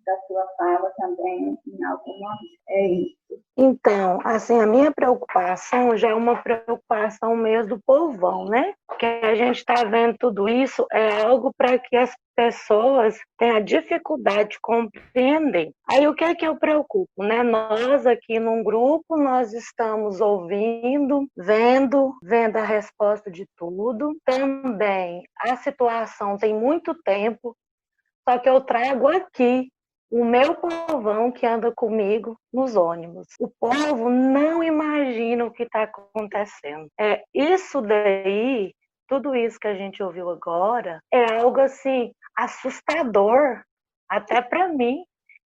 S4: da sua fala também, em algum momento. É isso.
S8: Então, assim, a minha preocupação já é uma preocupação mesmo do povão, né? Que a gente está vendo tudo isso é algo para que as pessoas tenham dificuldade de compreender. Aí o que é que eu preocupo, né? Nós aqui num grupo, nós estamos ouvindo, vendo a resposta de tudo. Também a situação tem muito tempo, só que eu trago aqui o meu povão que anda comigo nos ônibus. O povo não imagina o que está acontecendo. Isso daí, tudo isso que a gente ouviu agora, é algo assim assustador, até para mim,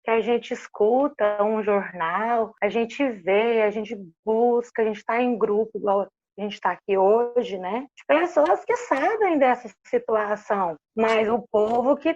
S8: que a gente escuta um jornal, a gente vê, a gente busca, a gente está em grupo, igual a gente está aqui hoje, né? De pessoas que sabem dessa situação, mas o povo que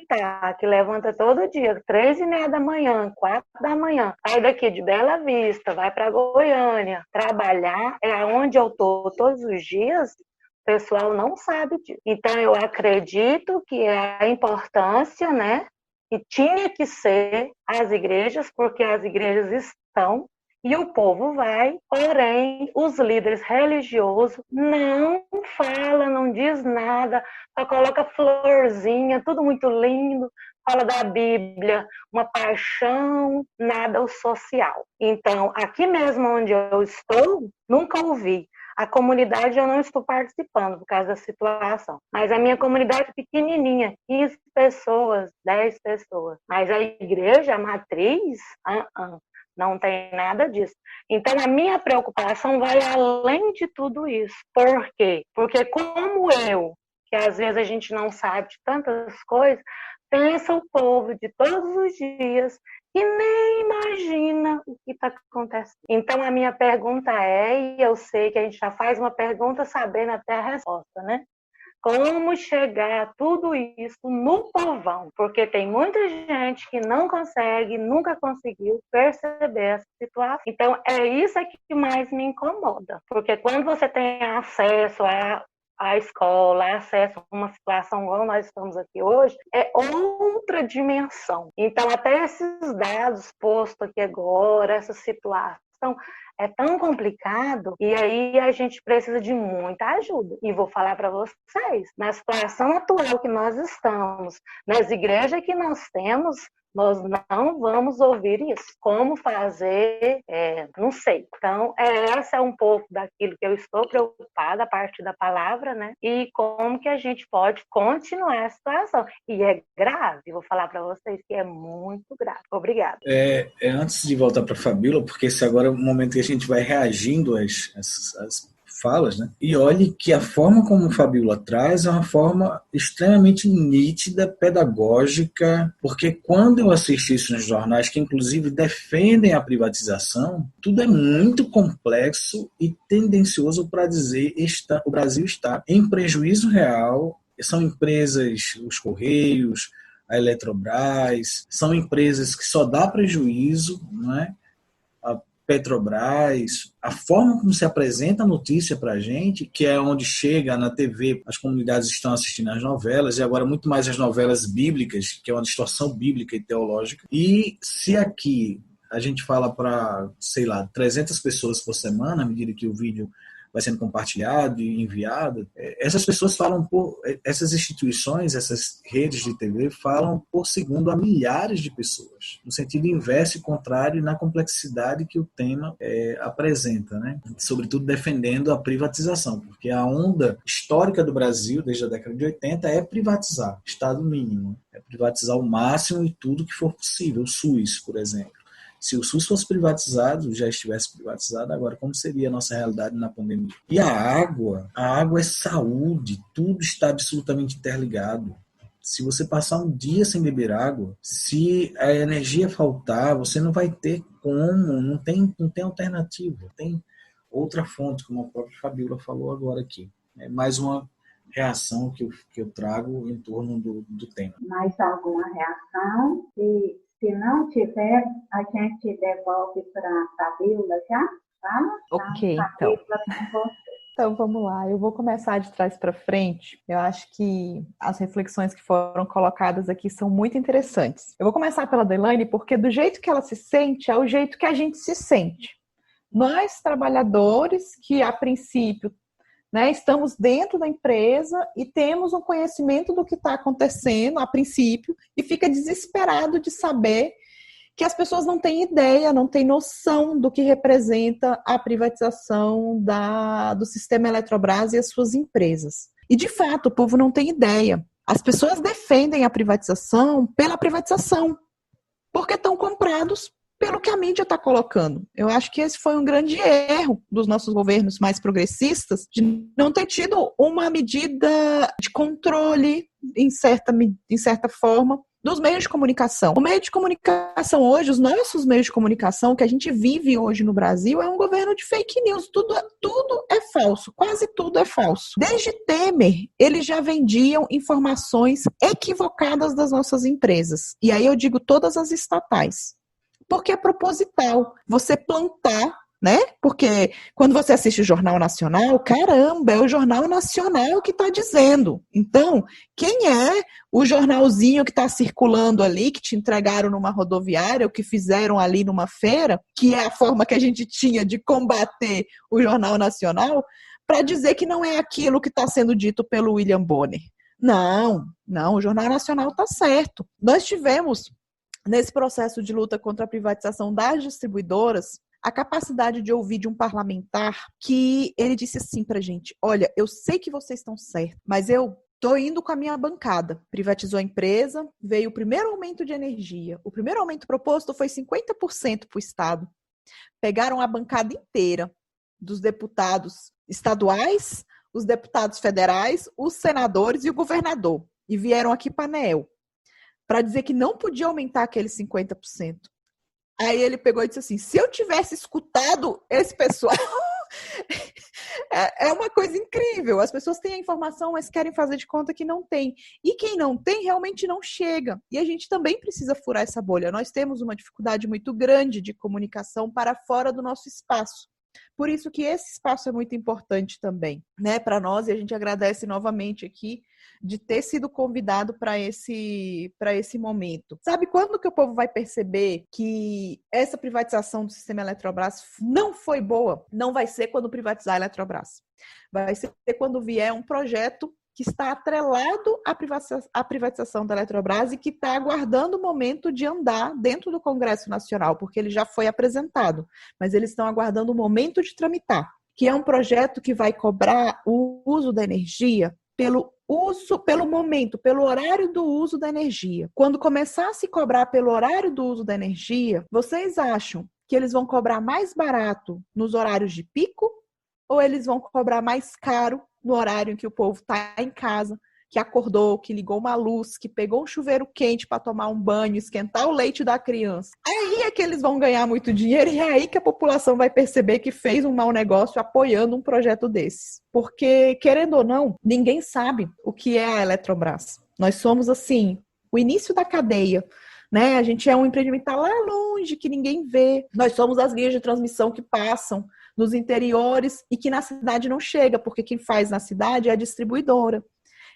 S8: levanta todo dia, 3:30 da manhã, 4 da manhã, sai daqui de Bela Vista, vai para Goiânia, trabalhar, é onde eu tô todos os dias, o pessoal não sabe disso. Então, eu acredito que é a importância, né? Que tinha que ser as igrejas, porque as igrejas estão e o povo vai, porém, os líderes religiosos não falam, não diz nada, só coloca florzinha, tudo muito lindo, fala da Bíblia, uma paixão, nada o social. Então, aqui mesmo onde eu estou, nunca ouvi. A comunidade eu não estou participando por causa da situação, mas a minha comunidade é pequenininha, 15 pessoas, 10 pessoas. Mas a igreja, a matriz, não tem nada disso. Então, a minha preocupação vai além de tudo isso. Por quê? Porque como eu, que às vezes a gente não sabe de tantas coisas, pensa o povo de todos os dias que nem imagina o que está acontecendo. Então, a minha pergunta e eu sei que a gente já faz uma pergunta sabendo até a resposta, né? Como chegar a tudo isso no povão? Porque tem muita gente que não consegue, nunca conseguiu perceber essa situação. Então, é isso que mais me incomoda. Porque quando você tem acesso à escola, acesso a uma situação igual nós estamos aqui hoje, é outra dimensão. Então, até esses dados postos aqui agora, essa situação, é tão complicado e aí a gente precisa de muita ajuda. E vou falar para vocês, na situação atual que nós estamos, nas igrejas que nós temos, nós não vamos ouvir isso. Como fazer, não sei. Então, essa é um pouco daquilo que eu estou preocupada, a partir da palavra, né? E como que a gente pode continuar a situação. E é grave, vou falar para vocês que é muito grave. Obrigada.
S7: Antes de voltar para a Fabíola, porque esse agora é o momento que a gente vai reagindo às falas, né? E olhe que a forma como a Fabíola traz é uma forma extremamente nítida, pedagógica, porque quando eu assisti isso nos jornais, que inclusive defendem a privatização, tudo é muito complexo e tendencioso para dizer que o Brasil está em prejuízo real. São empresas, os Correios, a Eletrobras, são empresas que só dá prejuízo, não é? Petrobras, a forma como se apresenta a notícia para a gente, que é onde chega na TV, as comunidades estão assistindo às novelas, e agora muito mais as novelas bíblicas, que é uma distorção bíblica e teológica. E se aqui a gente fala para, 300 pessoas por semana, à medida que o vídeo vai sendo compartilhado e enviado, essas pessoas falam essas instituições, essas redes de TV falam por segundo a milhares de pessoas, no sentido inverso e contrário na complexidade que o tema apresenta, né? Sobretudo defendendo a privatização, porque a onda histórica do Brasil, desde a década de 80, é privatizar, Estado mínimo, é privatizar o máximo e tudo que for possível, o SUS, por exemplo. Se o SUS fosse privatizado, já estivesse privatizado, agora como seria a nossa realidade na pandemia? E a água é saúde, tudo está absolutamente interligado. Se você passar um dia sem beber água, se a energia faltar, você não vai ter como, não tem alternativa. Tem outra fonte, como a própria Fabíola falou agora aqui. É mais uma reação que eu trago em torno do tema.
S4: Mais alguma reação? Se não tiver, a gente devolve para a Fabíola já? Fala?
S5: Ok, então vamos lá. Eu vou começar de trás para frente. Eu acho que as reflexões que foram colocadas aqui são muito interessantes. Eu vou começar pela Deilane, porque do jeito que ela se sente, é o jeito que a gente se sente. Nós, trabalhadores, que a princípio, né, estamos dentro da empresa e temos um conhecimento do que está acontecendo a princípio e fica desesperado de saber que as pessoas não têm ideia, não têm noção do que representa a privatização do sistema Eletrobras e as suas empresas. E, de fato, o povo não tem ideia. As pessoas defendem a privatização pela privatização, porque estão comprados pelo que a mídia está colocando. Eu acho que esse foi um grande erro dos nossos governos mais progressistas, de não ter tido uma medida de controle, em certa forma, dos meios de comunicação. O meio de comunicação hoje, os nossos meios de comunicação que a gente vive hoje no Brasil é um governo de fake news. Tudo é falso, quase tudo é falso. Desde Temer, eles já vendiam informações equivocadas das nossas empresas. E aí eu digo todas as estatais. Porque é proposital você plantar, né? Porque quando você assiste o Jornal Nacional, caramba, é o Jornal Nacional que está dizendo. Então, quem é o jornalzinho que está circulando ali, que te entregaram numa rodoviária, ou que fizeram ali numa feira, que é a forma que a gente tinha de combater o Jornal Nacional, para dizer que não é aquilo que está sendo dito pelo William Bonner? Não, o Jornal Nacional está certo. Nós tivemos, nesse processo de luta contra a privatização das distribuidoras, a capacidade de ouvir de um parlamentar que ele disse assim pra gente: olha, eu sei que vocês estão certos, mas eu tô indo com a minha bancada. Privatizou a empresa, veio o primeiro aumento de energia. O primeiro aumento proposto foi 50% para o Estado. Pegaram a bancada inteira dos deputados estaduais, os deputados federais, os senadores e o governador. E vieram aqui para a ANEEL para dizer que não podia aumentar aqueles 50%. Aí ele pegou e disse assim: se eu tivesse escutado esse pessoal... É uma coisa incrível. As pessoas têm a informação, mas querem fazer de conta que não tem. E quem não tem, realmente não chega. E a gente também precisa furar essa bolha. Nós temos uma dificuldade muito grande de comunicação para fora do nosso espaço. Por isso que esse espaço é muito importante também, né, para nós, e a gente agradece novamente aqui de ter sido convidado para esse momento. Sabe quando que o povo vai perceber que essa privatização do sistema Eletrobras não foi boa? Não vai ser quando privatizar a Eletrobras. Vai ser quando vier um projeto que está atrelado à privatização da Eletrobras e que está aguardando o momento de andar dentro do Congresso Nacional, porque ele já foi apresentado, mas eles estão aguardando o momento de tramitar, que é um projeto que vai cobrar o uso da energia pelo momento, pelo horário do uso da energia. Quando começar a se cobrar pelo horário do uso da energia, vocês acham que eles vão cobrar mais barato nos horários de pico ou eles vão cobrar mais caro no horário em que o povo está em casa, que acordou, que ligou uma luz, que pegou um chuveiro quente para tomar um banho, esquentar o leite da criança? Aí é que eles vão ganhar muito dinheiro e é aí que a população vai perceber que fez um mau negócio apoiando um projeto desses. Porque, querendo ou não, ninguém sabe o que é a Eletrobras. Nós somos, assim, o início da cadeia, né? A gente é um empreendimento que está lá longe, que ninguém vê. Nós somos as linhas de transmissão que passam nos interiores e que na cidade não chega, porque quem faz na cidade é a distribuidora.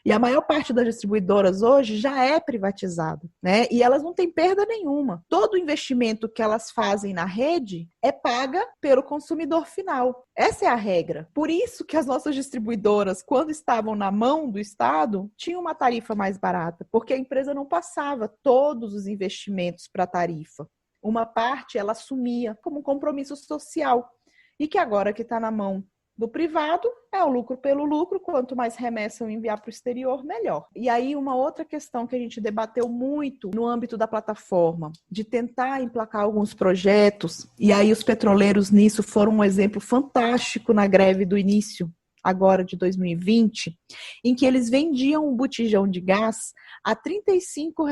S5: E a maior parte das distribuidoras hoje já é privatizada, né? E elas não têm perda nenhuma. Todo o investimento que elas fazem na rede é paga pelo consumidor final. Essa é a regra. Por isso que as nossas distribuidoras, quando estavam na mão do Estado, tinham uma tarifa mais barata, porque a empresa não passava todos os investimentos para a tarifa. Uma parte ela assumia como um compromisso social. E que agora que está na mão do privado, é o lucro pelo lucro, quanto mais remessa eu enviar para o exterior, melhor. E aí uma outra questão que a gente debateu muito no âmbito da plataforma, de tentar emplacar alguns projetos, e aí os petroleiros nisso foram um exemplo fantástico na greve do início, agora de 2020, em que eles vendiam um botijão de gás a R$35.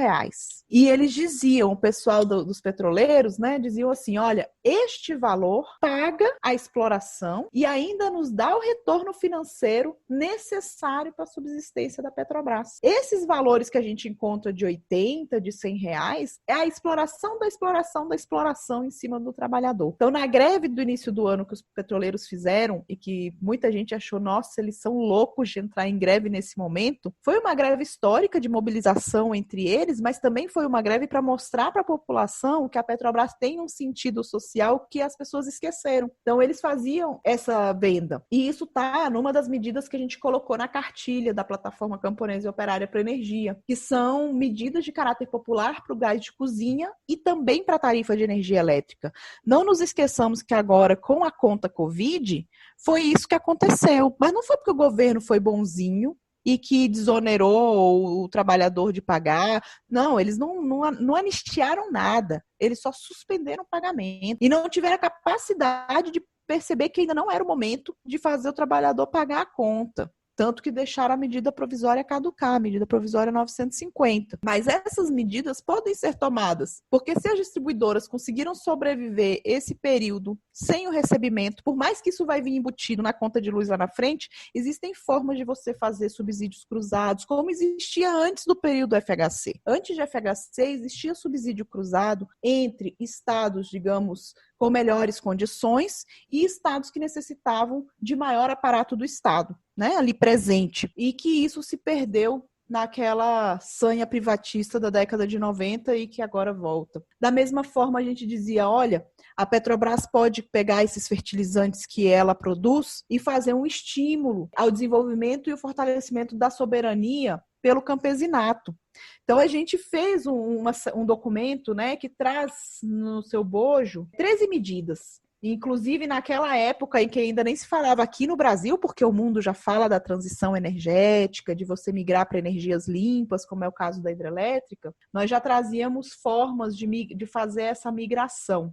S5: E eles diziam, o pessoal dos petroleiros, né, diziam assim, olha, este valor paga a exploração e ainda nos dá o retorno financeiro necessário para a subsistência da Petrobras. Esses valores que a gente encontra de 80, de R$100, é a exploração da exploração da exploração em cima do trabalhador. Então, na greve do início do ano que os petroleiros fizeram e que muita gente achou, nossa, eles são loucos de entrar em greve nesse momento, foi uma greve histórica de mobilização entre eles, mas também foi uma greve para mostrar para a população que a Petrobras tem um sentido social que as pessoas esqueceram. Então, eles faziam essa venda. E isso está numa das medidas que a gente colocou na cartilha da Plataforma Camponesa e Operária para Energia, que são medidas de caráter popular para o gás de cozinha e também para a tarifa de energia elétrica. Não nos esqueçamos que agora, com a conta Covid, foi isso que aconteceu. Mas não foi porque o governo foi bonzinho e que desonerou o trabalhador de pagar. Não, eles não anistiaram nada. Eles só suspenderam o pagamento. E não tiveram a capacidade de perceber que ainda não era o momento de fazer o trabalhador pagar a conta. tanto que deixaram a medida provisória caducar, a medida provisória 950. Mas essas medidas podem ser tomadas, porque se as distribuidoras conseguiram sobreviver esse período sem o recebimento, por mais que isso vai vir embutido na conta de luz lá na frente, existem formas de você fazer subsídios cruzados, como existia antes do período FHC. Antes de FHC, existia subsídio cruzado entre estados, digamos, com melhores condições e estados que necessitavam de maior aparato do Estado, né, ali presente, e que isso se perdeu naquela sanha privatista da década de 90 e que agora volta. Da mesma forma, a gente dizia, olha, a Petrobras pode pegar esses fertilizantes que ela produz e fazer um estímulo ao desenvolvimento e o fortalecimento da soberania pelo campesinato. Então, a gente fez um documento, né, que traz no seu bojo 13 medidas. Inclusive, naquela época em que ainda nem se falava aqui no Brasil, porque o mundo já fala da transição energética, de você migrar para energias limpas, como é o caso da hidrelétrica, nós já trazíamos formas de fazer essa migração.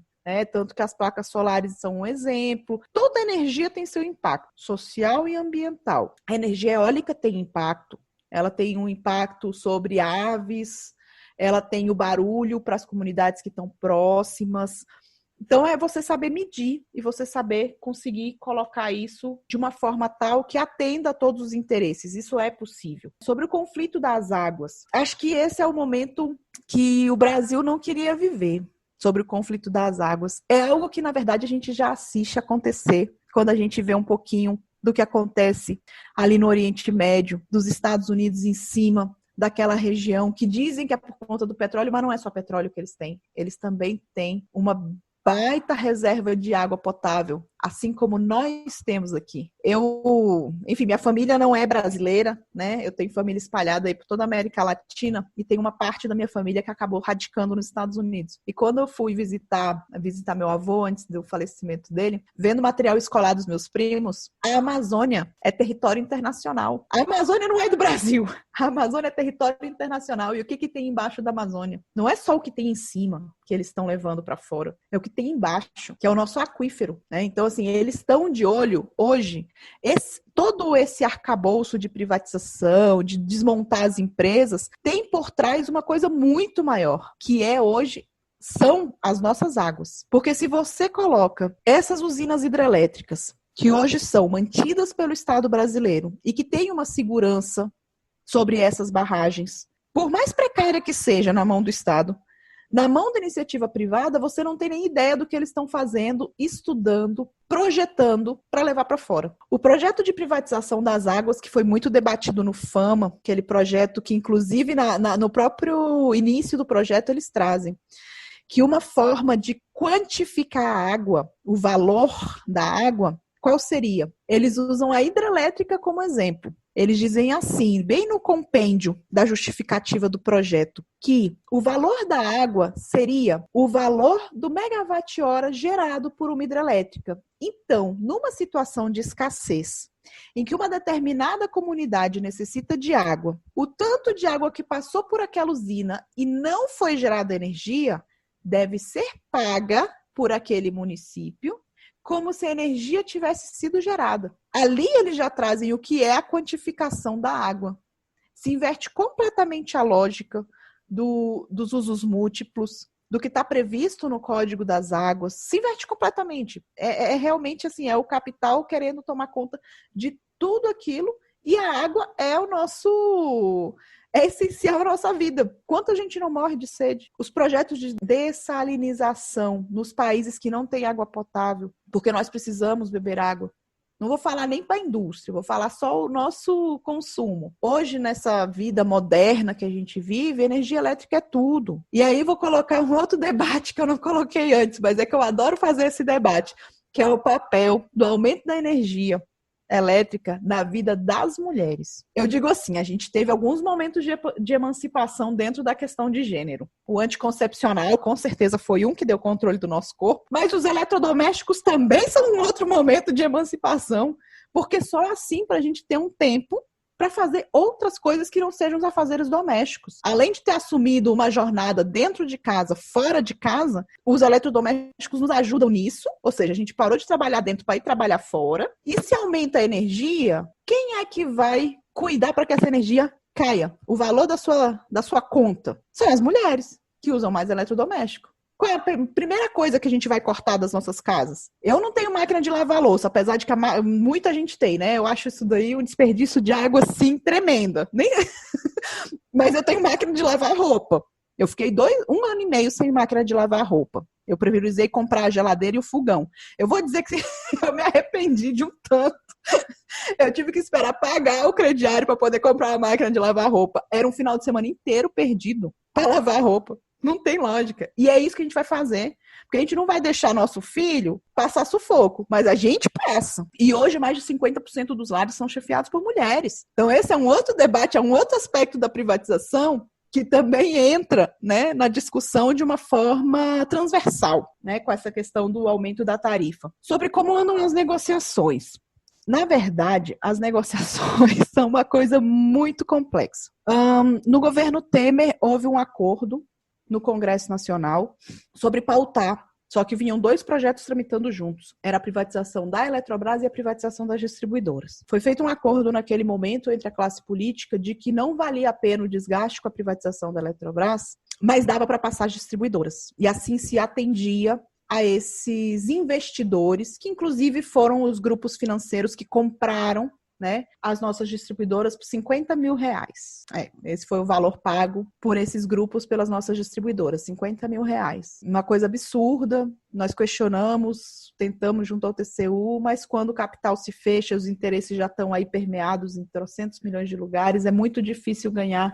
S5: Tanto que as placas solares são um exemplo. Toda energia tem seu impacto social e ambiental. A energia eólica tem impacto. Ela tem um impacto sobre aves, ela tem o barulho para as comunidades que estão próximas. Então, é você saber medir e você saber conseguir colocar isso de uma forma tal que atenda a todos os interesses. Isso é possível. Sobre o conflito das águas, acho que esse é o momento que o Brasil não queria viver. Sobre o conflito das águas. É algo que, na verdade, a gente já assiste acontecer quando a gente vê um pouquinho do que acontece ali no Oriente Médio, dos Estados Unidos em cima daquela região, que dizem que é por conta do petróleo, mas não é só petróleo que eles têm. Eles também têm uma baita reserva de água potável, assim como nós temos aqui. Enfim, minha família não é brasileira, né? Eu tenho família espalhada aí por toda a América Latina e tem uma parte da minha família que acabou radicando nos Estados Unidos. E quando eu fui visitar meu avô antes do falecimento dele, vendo o material escolar dos meus primos, a Amazônia é território internacional. A Amazônia não é do Brasil. A Amazônia é território internacional. E o que tem embaixo da Amazônia? Não é só o que tem em cima que eles estão levando para fora. É o que tem embaixo, que é o nosso aquífero, né? Então, assim, eles estão de olho hoje. Todo esse arcabouço de privatização, de desmontar as empresas, tem por trás uma coisa muito maior, que é hoje são as nossas águas. Porque se você coloca essas usinas hidrelétricas, que hoje são mantidas pelo Estado brasileiro e que tem uma segurança sobre essas barragens, por mais precária que seja na mão do Estado, na mão da iniciativa privada, você não tem nem ideia do que eles estão fazendo, estudando, projetando para levar para fora. O projeto de privatização das águas, que foi muito debatido no FAMA, aquele projeto que, inclusive, no próprio início do projeto, eles trazem que uma forma de quantificar a água, o valor da água, qual seria? Eles usam a hidrelétrica como exemplo. Eles dizem assim, bem no compêndio da justificativa do projeto, que o valor da água seria o valor do megawatt-hora gerado por uma hidrelétrica. Então, numa situação de escassez, em que uma determinada comunidade necessita de água, o tanto de água que passou por aquela usina e não foi gerada energia, deve ser paga por aquele município, como se a energia tivesse sido gerada. Ali eles já trazem o que é a quantificação da água. Se inverte completamente a lógica dos usos múltiplos, do que está previsto no Código das Águas, se inverte completamente. É realmente assim, é o capital querendo tomar conta de tudo aquilo, e a água é essencial à nossa vida. Quanta gente não morre de sede? Os projetos de dessalinização nos países que não têm água potável, porque nós precisamos beber água. Não vou falar nem para a indústria, vou falar só o nosso consumo. Hoje, nessa vida moderna que a gente vive, energia elétrica é tudo. E aí vou colocar um outro debate que eu não coloquei antes, mas é que eu adoro fazer esse debate, que é o papel do aumento da energia elétrica na vida das mulheres. Eu digo assim, a gente teve alguns momentos de emancipação dentro da questão de gênero. O anticoncepcional, com certeza, foi um que deu controle do nosso corpo, mas os eletrodomésticos também são um outro momento de emancipação, porque só assim, para a gente ter um tempo para fazer outras coisas que não sejam os afazeres domésticos. Além de ter assumido uma jornada dentro de casa, fora de casa, os eletrodomésticos nos ajudam nisso, ou seja, a gente parou de trabalhar dentro para ir trabalhar fora, e se aumenta a energia, quem é que vai cuidar para que essa energia caia? O valor da sua conta são as mulheres que usam mais eletrodoméstico. Qual é a primeira coisa que a gente vai cortar das nossas casas? Eu não tenho máquina de lavar louça, apesar de que muita gente tem, né? Eu acho isso daí um desperdício de água, assim, tremenda. Mas eu tenho máquina de lavar roupa. Eu fiquei 1 ano e meio sem máquina de lavar roupa. Eu priorizei comprar a geladeira e o fogão. Eu vou dizer que eu me arrependi de um tanto. Eu tive que esperar pagar o crediário para poder comprar a máquina de lavar roupa. Era um final de semana inteiro perdido para lavar roupa. Não tem lógica. E é isso que a gente vai fazer. Porque a gente não vai deixar nosso filho passar sufoco, mas a gente passa. E hoje mais de 50% dos lares são chefiados por mulheres. Então esse é um outro debate, é um outro aspecto da privatização que também entra, né, na discussão de uma forma transversal, né, com essa questão do aumento da tarifa. Sobre como andam as negociações. Na verdade, as negociações são uma coisa muito complexa. No governo Temer, houve um acordo no Congresso Nacional sobre pautar, só que vinham 2 projetos tramitando juntos. Era a privatização da Eletrobras e a privatização das distribuidoras. Foi feito um acordo naquele momento entre a classe política de que não valia a pena o desgaste com a privatização da Eletrobras, mas dava para passar as distribuidoras. E assim se atendia a esses investidores, que inclusive foram os grupos financeiros que compraram, né, as nossas distribuidoras por R$50 mil. Esse foi o valor pago por esses grupos pelas nossas distribuidoras, R$50 mil. Uma coisa absurda, nós questionamos, tentamos junto ao TCU, mas quando o capital se fecha, os interesses já estão aí permeados em trocentos milhões de lugares, é muito difícil ganhar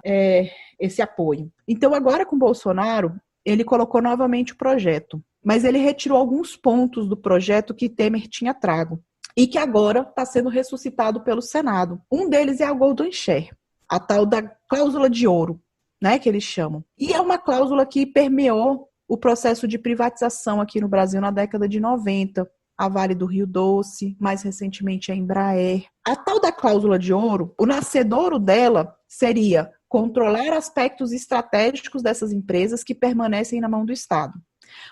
S5: esse apoio. Então agora com o Bolsonaro, ele colocou novamente o projeto, mas ele retirou alguns pontos do projeto que Temer tinha trago e que agora está sendo ressuscitado pelo Senado. Um deles é a Golden Share, a tal da cláusula de ouro, né, que eles chamam. E é uma cláusula que permeou o processo de privatização aqui no Brasil na década de 90, a Vale do Rio Doce, mais recentemente a Embraer. A tal da cláusula de ouro, o nascedouro dela seria controlar aspectos estratégicos dessas empresas que permanecem na mão do Estado.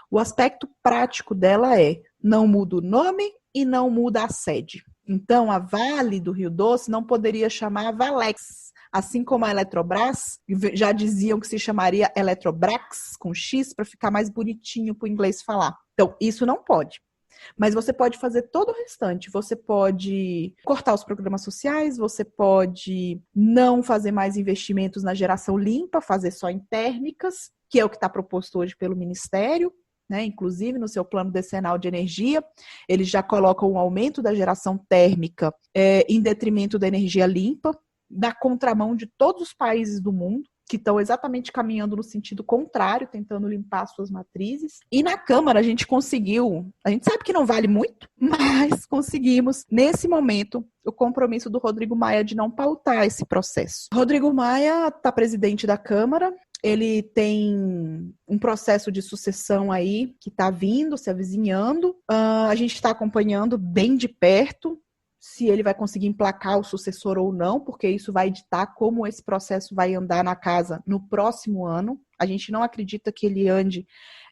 S5: O aspecto prático dela é: não muda o nome e não muda a sede. Então, a Vale do Rio Doce não poderia chamar Valex, assim como a Eletrobras, já diziam que se chamaria Eletrobrax, com X, para ficar mais bonitinho para o inglês falar. Então, isso não pode. Mas você pode fazer todo o restante. Você pode cortar os programas sociais, você pode não fazer mais investimentos na geração limpa, fazer só em térmicas, que é o que está proposto hoje pelo Ministério, né? Inclusive no seu plano decenal de energia, eles já colocam um aumento da geração térmica em detrimento da energia limpa, na contramão de todos os países do mundo, que estão exatamente caminhando no sentido contrário, tentando limpar suas matrizes. E na Câmara a gente conseguiu, a gente sabe que não vale muito, mas conseguimos, nesse momento, o compromisso do Rodrigo Maia de não pautar esse processo. Rodrigo Maia está presidente da Câmara, ele tem um processo de sucessão aí que está vindo, se avizinhando. A gente está acompanhando bem de perto se ele vai conseguir emplacar o sucessor ou não, porque isso vai ditar como esse processo vai andar na casa no próximo ano. A gente não acredita que ele ande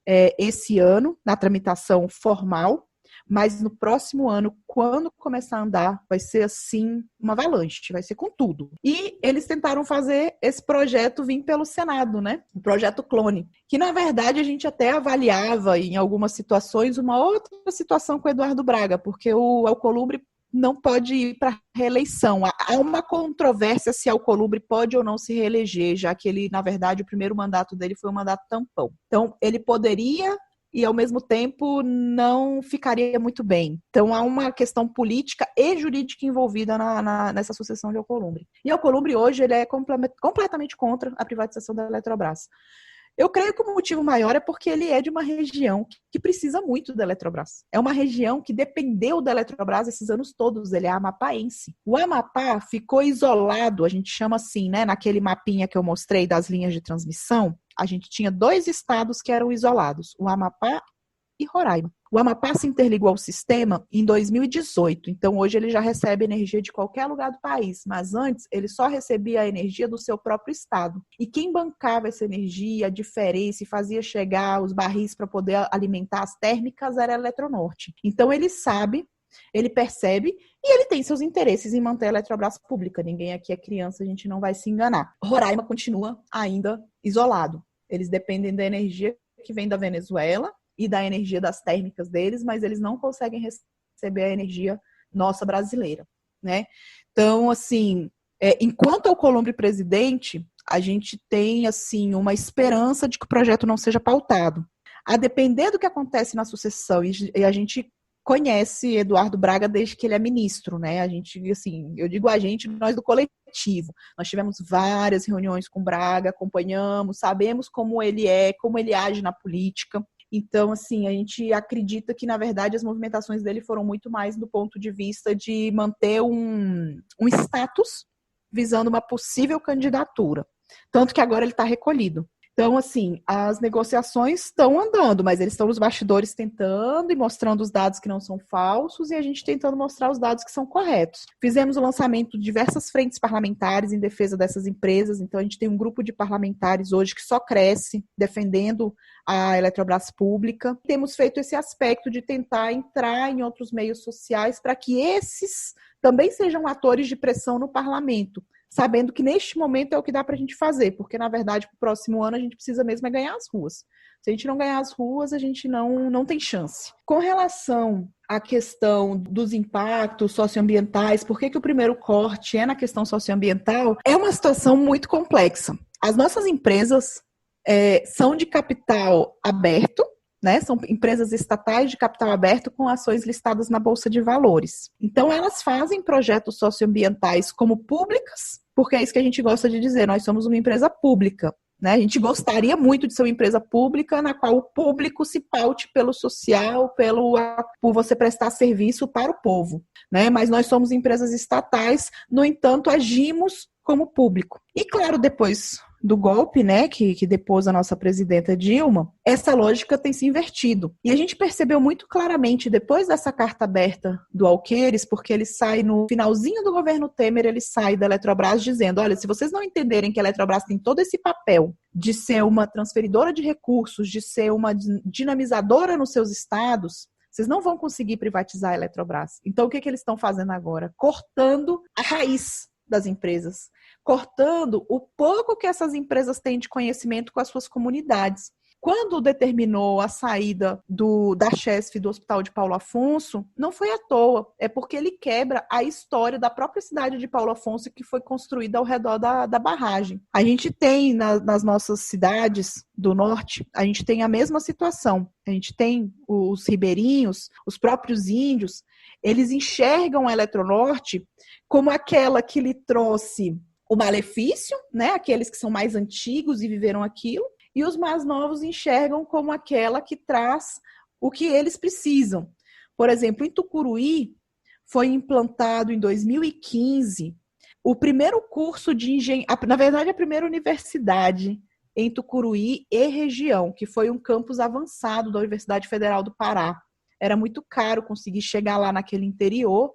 S5: esse ano na tramitação formal, mas no próximo ano, quando começar a andar, vai ser assim, uma avalanche, vai ser com tudo. E eles tentaram fazer esse projeto vir pelo Senado, né? O projeto Clone, que na verdade a gente até avaliava em algumas situações uma outra situação com o Eduardo Braga, porque o Alcolumbre não pode ir para reeleição. Há uma controvérsia se Alcolumbre pode ou não se reeleger, já que ele, na verdade, o primeiro mandato dele foi um mandato tampão. Então, ele poderia e, ao mesmo tempo, não ficaria muito bem. Então, há uma questão política e jurídica envolvida nessa sucessão de Alcolumbre. E Alcolumbre, hoje, ele é completamente contra a privatização da Eletrobras. Eu creio que o motivo maior é porque ele é de uma região que precisa muito da Eletrobras. É uma região que dependeu da Eletrobras esses anos todos, ele é amapaense. O Amapá ficou isolado, a gente chama assim, né? Naquele mapinha que eu mostrei das linhas de transmissão, a gente tinha 2 estados que eram isolados, o Amapá e Roraima. O Amapá se interligou ao sistema em 2018, então hoje ele já recebe energia de qualquer lugar do país, mas antes ele só recebia a energia do seu próprio estado. E quem bancava essa energia, a diferença e fazia chegar os barris para poder alimentar as térmicas era a Eletronorte. Então ele sabe, ele percebe e ele tem seus interesses em manter a Eletrobras pública. Ninguém aqui é criança, a gente não vai se enganar. Roraima continua ainda isolado. Eles dependem da energia que vem da Venezuela e da energia das térmicas deles, mas eles não conseguem receber a energia nossa brasileira, né? Então, assim, enquanto Alcolumbre presidente, a gente tem, assim, uma esperança de que o projeto não seja pautado. A depender do que acontece na sucessão, e a gente conhece Eduardo Braga desde que ele é ministro, né? A gente, assim, eu digo a gente, nós do coletivo. Nós tivemos várias reuniões com Braga, acompanhamos, sabemos como ele é, como ele age na política. Então, assim, a gente acredita que, na verdade, as movimentações dele foram muito mais do ponto de vista de manter um status visando uma possível candidatura. Tanto que agora ele está recolhido. Então, assim, as negociações estão andando, mas eles estão nos bastidores tentando e mostrando os dados que não são falsos e a gente tentando mostrar os dados que são corretos. Fizemos o lançamento de diversas frentes parlamentares em defesa dessas empresas, então a gente tem um grupo de parlamentares hoje que só cresce defendendo a Eletrobras pública. Temos feito esse aspecto de tentar entrar em outros meios sociais para que esses também sejam atores de pressão no parlamento, sabendo que neste momento é o que dá para a gente fazer, porque, na verdade, para o próximo ano a gente precisa mesmo ganhar as ruas. Se a gente não ganhar as ruas, a gente não tem chance. Com relação à questão dos impactos socioambientais, por que o primeiro corte é na questão socioambiental, é uma situação muito complexa. As nossas empresas são de capital aberto, né? São empresas estatais de capital aberto com ações listadas na Bolsa de Valores. Então, elas fazem projetos socioambientais como públicas, porque é isso que a gente gosta de dizer, nós somos uma empresa pública, né? A gente gostaria muito de ser uma empresa pública na qual o público se paute pelo social, por você prestar serviço para o povo, né? Mas nós somos empresas estatais, no entanto, agimos como público. E, claro, depois do golpe, né, que depôs a nossa presidenta Dilma, essa lógica tem se invertido. E a gente percebeu muito claramente, depois dessa carta aberta do Alqueires, porque ele sai no finalzinho do governo Temer, ele sai da Eletrobras dizendo, olha, se vocês não entenderem que a Eletrobras tem todo esse papel de ser uma transferidora de recursos, de ser uma dinamizadora nos seus estados, vocês não vão conseguir privatizar a Eletrobras. Então, o que eles estão fazendo agora? Cortando a raiz das empresas, cortando o pouco que essas empresas têm de conhecimento com as suas comunidades. Quando determinou a saída da CHESF do Hospital de Paulo Afonso, não foi à toa, é porque ele quebra a história da própria cidade de Paulo Afonso que foi construída ao redor da barragem. A gente tem nas nossas cidades do norte, a gente tem a mesma situação. A gente tem os ribeirinhos, os próprios índios, eles enxergam a Eletronorte como aquela que lhe trouxe o malefício, né? Aqueles que são mais antigos e viveram aquilo, e os mais novos enxergam como aquela que traz o que eles precisam. Por exemplo, em Tucuruí, foi implantado em 2015 o primeiro curso de engenharia, na verdade, a primeira universidade em Tucuruí e região, que foi um campus avançado da Universidade Federal do Pará. Era muito caro conseguir chegar lá naquele interior.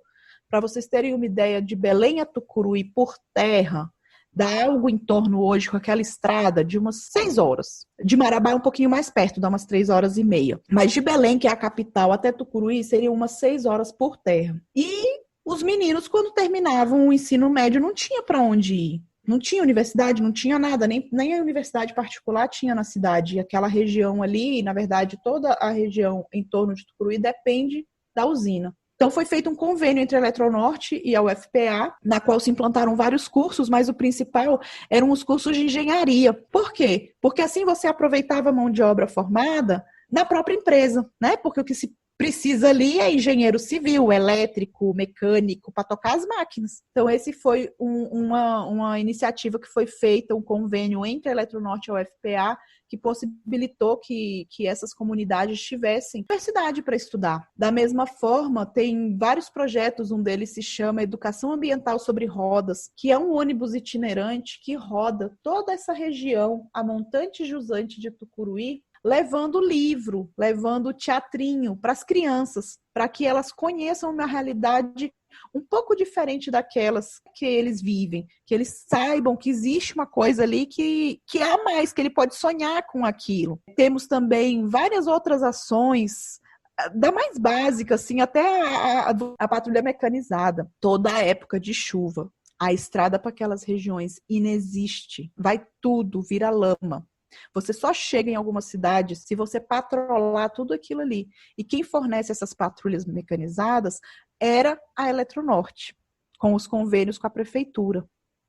S5: Para vocês terem uma ideia, de Belém a Tucuruí por terra, dá algo em torno hoje, com aquela estrada, de umas 6 horas. De Marabá é um pouquinho mais perto, dá umas 3 horas e meia. Mas de Belém, que é a capital, até Tucuruí, seriam umas 6 horas por terra. E os meninos, quando terminavam o ensino médio, não tinha para onde ir. Não tinha universidade, não tinha nada, nem a universidade particular tinha na cidade. E aquela região ali, na verdade, toda a região em torno de Tucuruí depende da usina. Então, foi feito um convênio entre a Eletronorte e a UFPA, na qual se implantaram vários cursos, mas o principal eram os cursos de engenharia. Por quê? Porque assim você aproveitava a mão de obra formada na própria empresa, né? Porque o que se precisa ali é engenheiro civil, elétrico, mecânico, para tocar as máquinas. Então, esse foi uma iniciativa que foi feita, um convênio entre a Eletronorte e a UFPA, que possibilitou que essas comunidades tivessem universidade para estudar. Da mesma forma, tem vários projetos, um deles se chama Educação Ambiental sobre Rodas, que é um ônibus itinerante que roda toda essa região, a montante e jusante de Tucuruí, levando livro, levando teatrinho para as crianças, para que elas conheçam uma realidade um pouco diferente daquelas que eles vivem, que eles saibam que existe uma coisa ali que há mais, que ele pode sonhar com aquilo. Temos também várias outras ações, da mais básica, assim, até a patrulha mecanizada, toda a época de chuva. A estrada para aquelas regiões inexiste, vai tudo, vira lama. Você só chega em algumas cidades se você patrolar tudo aquilo ali. E quem fornece essas patrulhas mecanizadas era a Eletronorte, com os convênios com a prefeitura.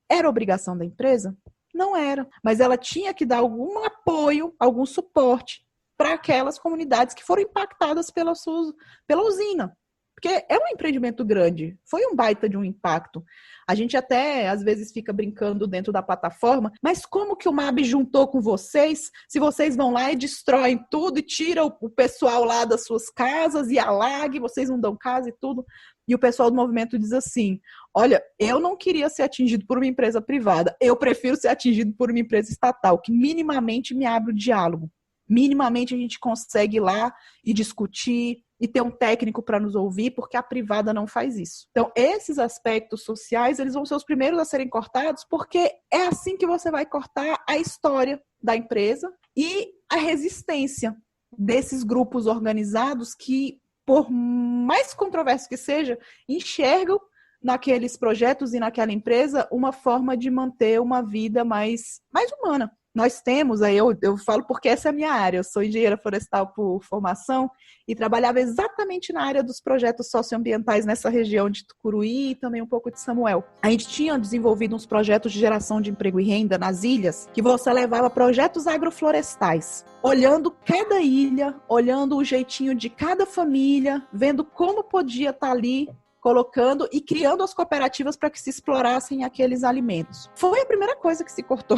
S5: Era obrigação da empresa? Não era. Mas ela tinha que dar algum apoio, algum suporte para aquelas comunidades que foram impactadas pela usina. Porque é um empreendimento grande, foi um baita de um impacto. A gente até, às vezes, fica brincando dentro da plataforma, mas como que o MAB juntou com vocês, se vocês vão lá e destroem tudo e tiram o pessoal lá das suas casas e alague, vocês não dão casa e tudo? E o pessoal do movimento diz assim, olha, eu não queria ser atingido por uma empresa privada, eu prefiro ser atingido por uma empresa estatal, que minimamente me abre o diálogo. Minimamente a gente consegue ir lá e discutir, e ter um técnico para nos ouvir, porque a privada não faz isso. Então, esses aspectos sociais, eles vão ser os primeiros a serem cortados, porque é assim que você vai cortar a história da empresa e a resistência desses grupos organizados que, por mais controverso que seja, enxergam naqueles projetos e naquela empresa uma forma de manter uma vida mais humana. Nós temos, aí eu falo porque essa é a minha área, eu sou engenheira florestal por formação e trabalhava exatamente na área dos projetos socioambientais nessa região de Tucuruí e também um pouco de Samuel. A gente tinha desenvolvido uns projetos de geração de emprego e renda nas ilhas, que você levava projetos agroflorestais, olhando cada ilha, olhando o jeitinho de cada família, vendo como podia estar ali, colocando e criando as cooperativas para que se explorassem aqueles alimentos. Foi a primeira coisa que se cortou.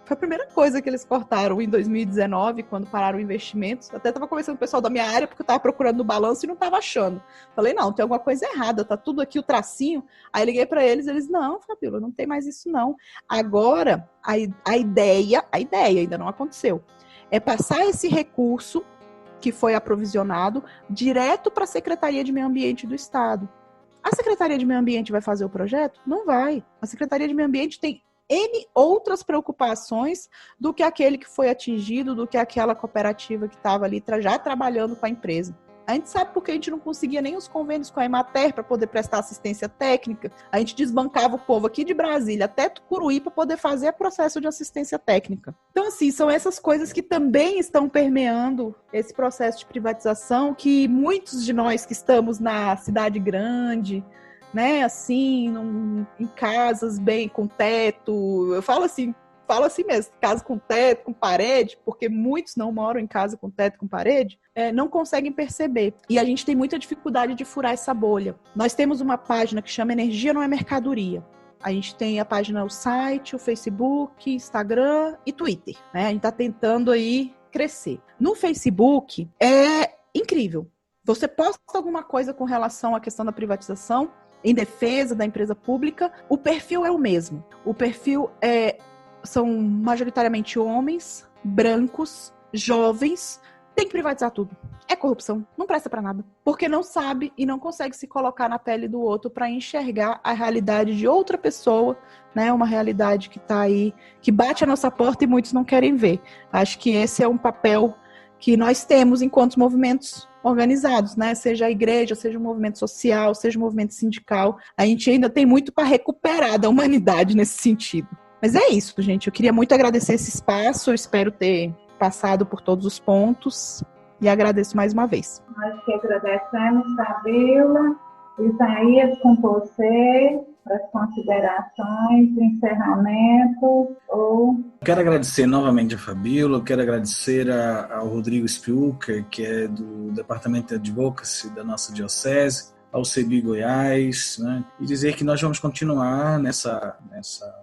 S5: Foi a primeira coisa que eles cortaram em 2019, quando pararam investimentos. Até estava conversando com o pessoal da minha área, porque eu estava procurando no balanço e não estava achando. Falei, não, tem alguma coisa errada, tá tudo aqui, o tracinho. Aí liguei para eles, não, Fabíola, não tem mais isso não. Agora, a ideia ainda não aconteceu, é passar esse recurso que foi aprovisionado direto para a Secretaria de Meio Ambiente do Estado. A Secretaria de Meio Ambiente vai fazer o projeto? Não vai. A Secretaria de Meio Ambiente tem N outras preocupações do que aquele que foi atingido, do que aquela cooperativa que estava ali já trabalhando com a empresa. A gente sabe porque a gente não conseguia nem os convênios com a Emater para poder prestar assistência técnica. A gente desbancava o povo aqui de Brasília até Tucuruí para poder fazer o processo de assistência técnica. Então, assim, são essas coisas que também estão permeando esse processo de privatização que muitos de nós que estamos na cidade grande, né, assim, em casas bem com teto, eu falo assim mesmo, casa com teto, com parede, porque muitos não moram em casa com teto, com parede, não conseguem perceber. E a gente tem muita dificuldade de furar essa bolha. Nós temos uma página que chama Energia Não é Mercadoria. A gente tem a página, o site, o Facebook, Instagram e Twitter, né? A gente está tentando aí crescer. No Facebook é incrível. Você posta alguma coisa com relação à questão da privatização, em defesa da empresa pública, o perfil é o mesmo. O perfil são majoritariamente homens, brancos, jovens, tem que privatizar tudo. É corrupção, não presta pra nada. Porque não sabe e não consegue se colocar na pele do outro para enxergar a realidade de outra pessoa, né? Uma realidade que tá aí, que bate a nossa porta e muitos não querem ver. Acho que esse é um papel que nós temos enquanto movimentos organizados, né? Seja a igreja, seja o movimento social, seja o movimento sindical. A gente ainda tem muito para recuperar da humanidade nesse sentido. Mas é isso, gente. Eu queria muito agradecer esse espaço. Eu espero ter passado por todos os pontos. E agradeço mais uma vez.
S4: Nós que agradecemos, Fabíola. Isaías, com você, para as considerações, encerramento.
S7: Quero agradecer novamente a Fabíola, quero agradecer ao Rodrigo Spiuca, que é do Departamento de Advocacy da nossa Diocese, ao CEBI Goiás, né? E dizer que nós vamos continuar nessa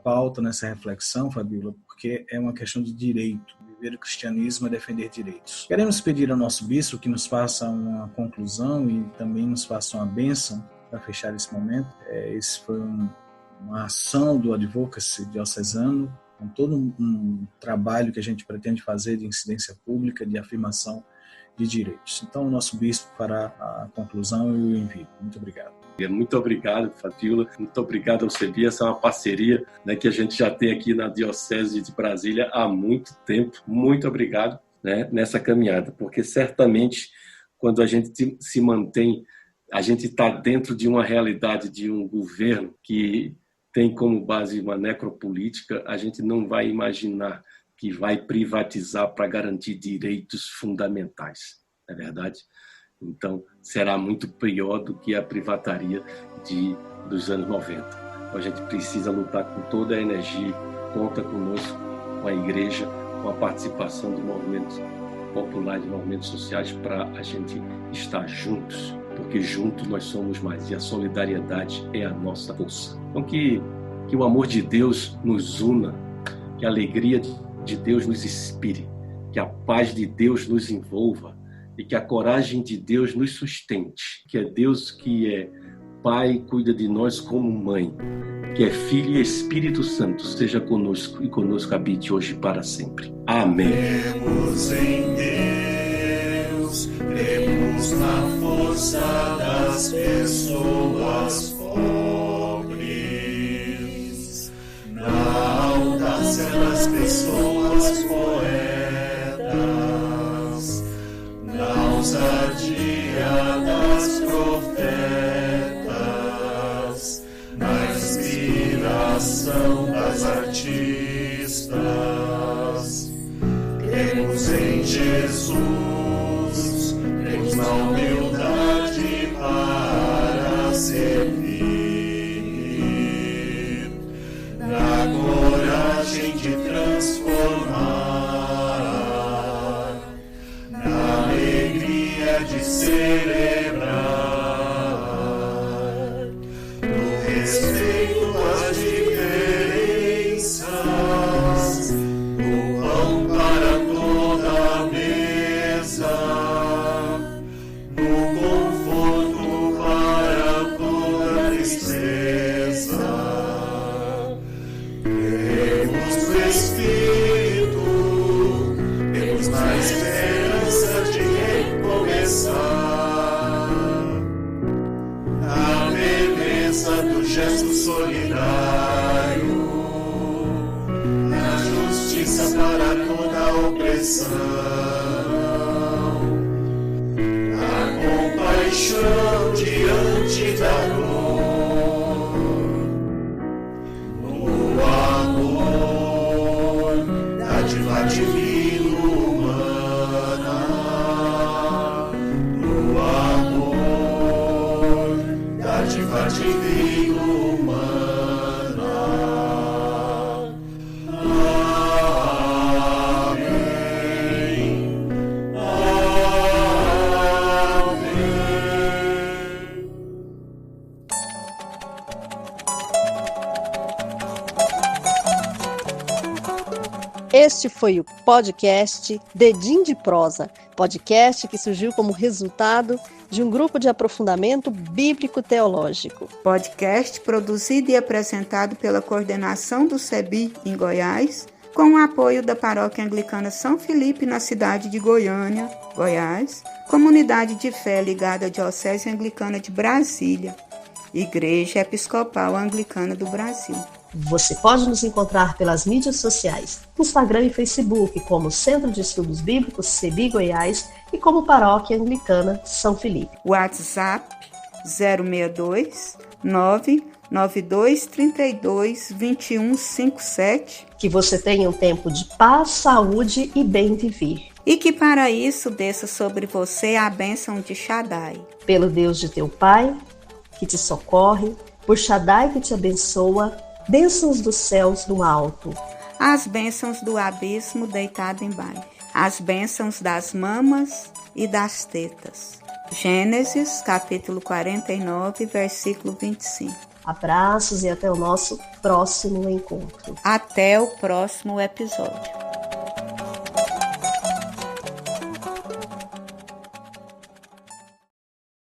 S7: pauta, nessa reflexão, Fabíola, porque é uma questão de direito. Viver o cristianismo é defender direitos. Queremos pedir ao nosso bispo que nos faça uma conclusão e também nos faça uma bênção para fechar esse momento. Esse foi uma ação do Advocacy diocesano com todo um trabalho que a gente pretende fazer de incidência pública, de afirmação de direitos. Então, o nosso bispo fará a conclusão e o envio. Muito obrigado.
S1: Muito obrigado, Fabíola. Muito obrigado ao CEBI. Essa é uma parceria, né, que a gente já tem aqui na Diocese de Brasília há muito tempo. Muito obrigado, né, nessa caminhada, porque certamente quando a gente se mantém, a gente está dentro de uma realidade de um governo que tem como base uma necropolítica, a gente não vai imaginar que vai privatizar para garantir direitos fundamentais, não é verdade? Então, será muito pior do que a privataria dos anos 90. Então, a gente precisa lutar com toda a energia, conta conosco, com a igreja, com a participação de movimentos populares, de movimentos sociais, para a gente estar juntos, porque juntos nós somos mais, e a solidariedade é a nossa força. Então, que o amor de Deus nos una, que a alegria de Deus nos inspire, que a paz de Deus nos envolva, e que a coragem de Deus nos sustente, que é Deus que é Pai, cuida de nós como mãe, que é Filho e Espírito Santo, seja conosco e conosco habite hoje e para sempre. Amém.
S9: Cremos em Deus, cremos na força das pessoas pobres, na audácia das pessoas poetas, na ousadia das profetas, na inspiração das artistas. Cremos em Jesus, cremos na humildade para servir, na coragem de transformar, na alegria de celebrar, no respeito às diferenças, no pão para toda a mesa, no conforto para toda tristeza. Cremos no Espírito, cremos na esperança de recomeçar, na beleza do gesto solidário, na justiça para toda a opressão, na compaixão diante da dor, no amor, dádiva divino-humana, no amor, dádiva divino-humana.
S2: Este foi o podcast Dedinho de Prosa, podcast que surgiu como resultado de um grupo de aprofundamento bíblico-teológico.
S3: Podcast produzido e apresentado pela coordenação do CEBI em Goiás, com o apoio da Paróquia Anglicana São Felipe, na cidade de Goiânia, Goiás, comunidade de fé ligada à Diocese Anglicana de Brasília, Igreja Episcopal Anglicana do Brasil.
S2: Você pode nos encontrar pelas mídias sociais, Instagram e Facebook, como Centro de Estudos Bíblicos CEBI Goiás e como Paróquia Anglicana São Felipe.
S3: WhatsApp 062 992 32 2157.
S2: Que você tenha um tempo de paz, saúde e bem viver.
S3: E que para isso desça sobre você a bênção de Shaddai.
S2: Pelo Deus de teu Pai, que te socorre, por Shaddai que te abençoa, bênçãos dos céus no alto.
S3: As bênçãos do abismo deitado embaixo. As bênçãos das mamas e das tetas. Gênesis, capítulo 49, versículo 25.
S2: Abraços e até o nosso próximo encontro.
S3: Até o próximo episódio.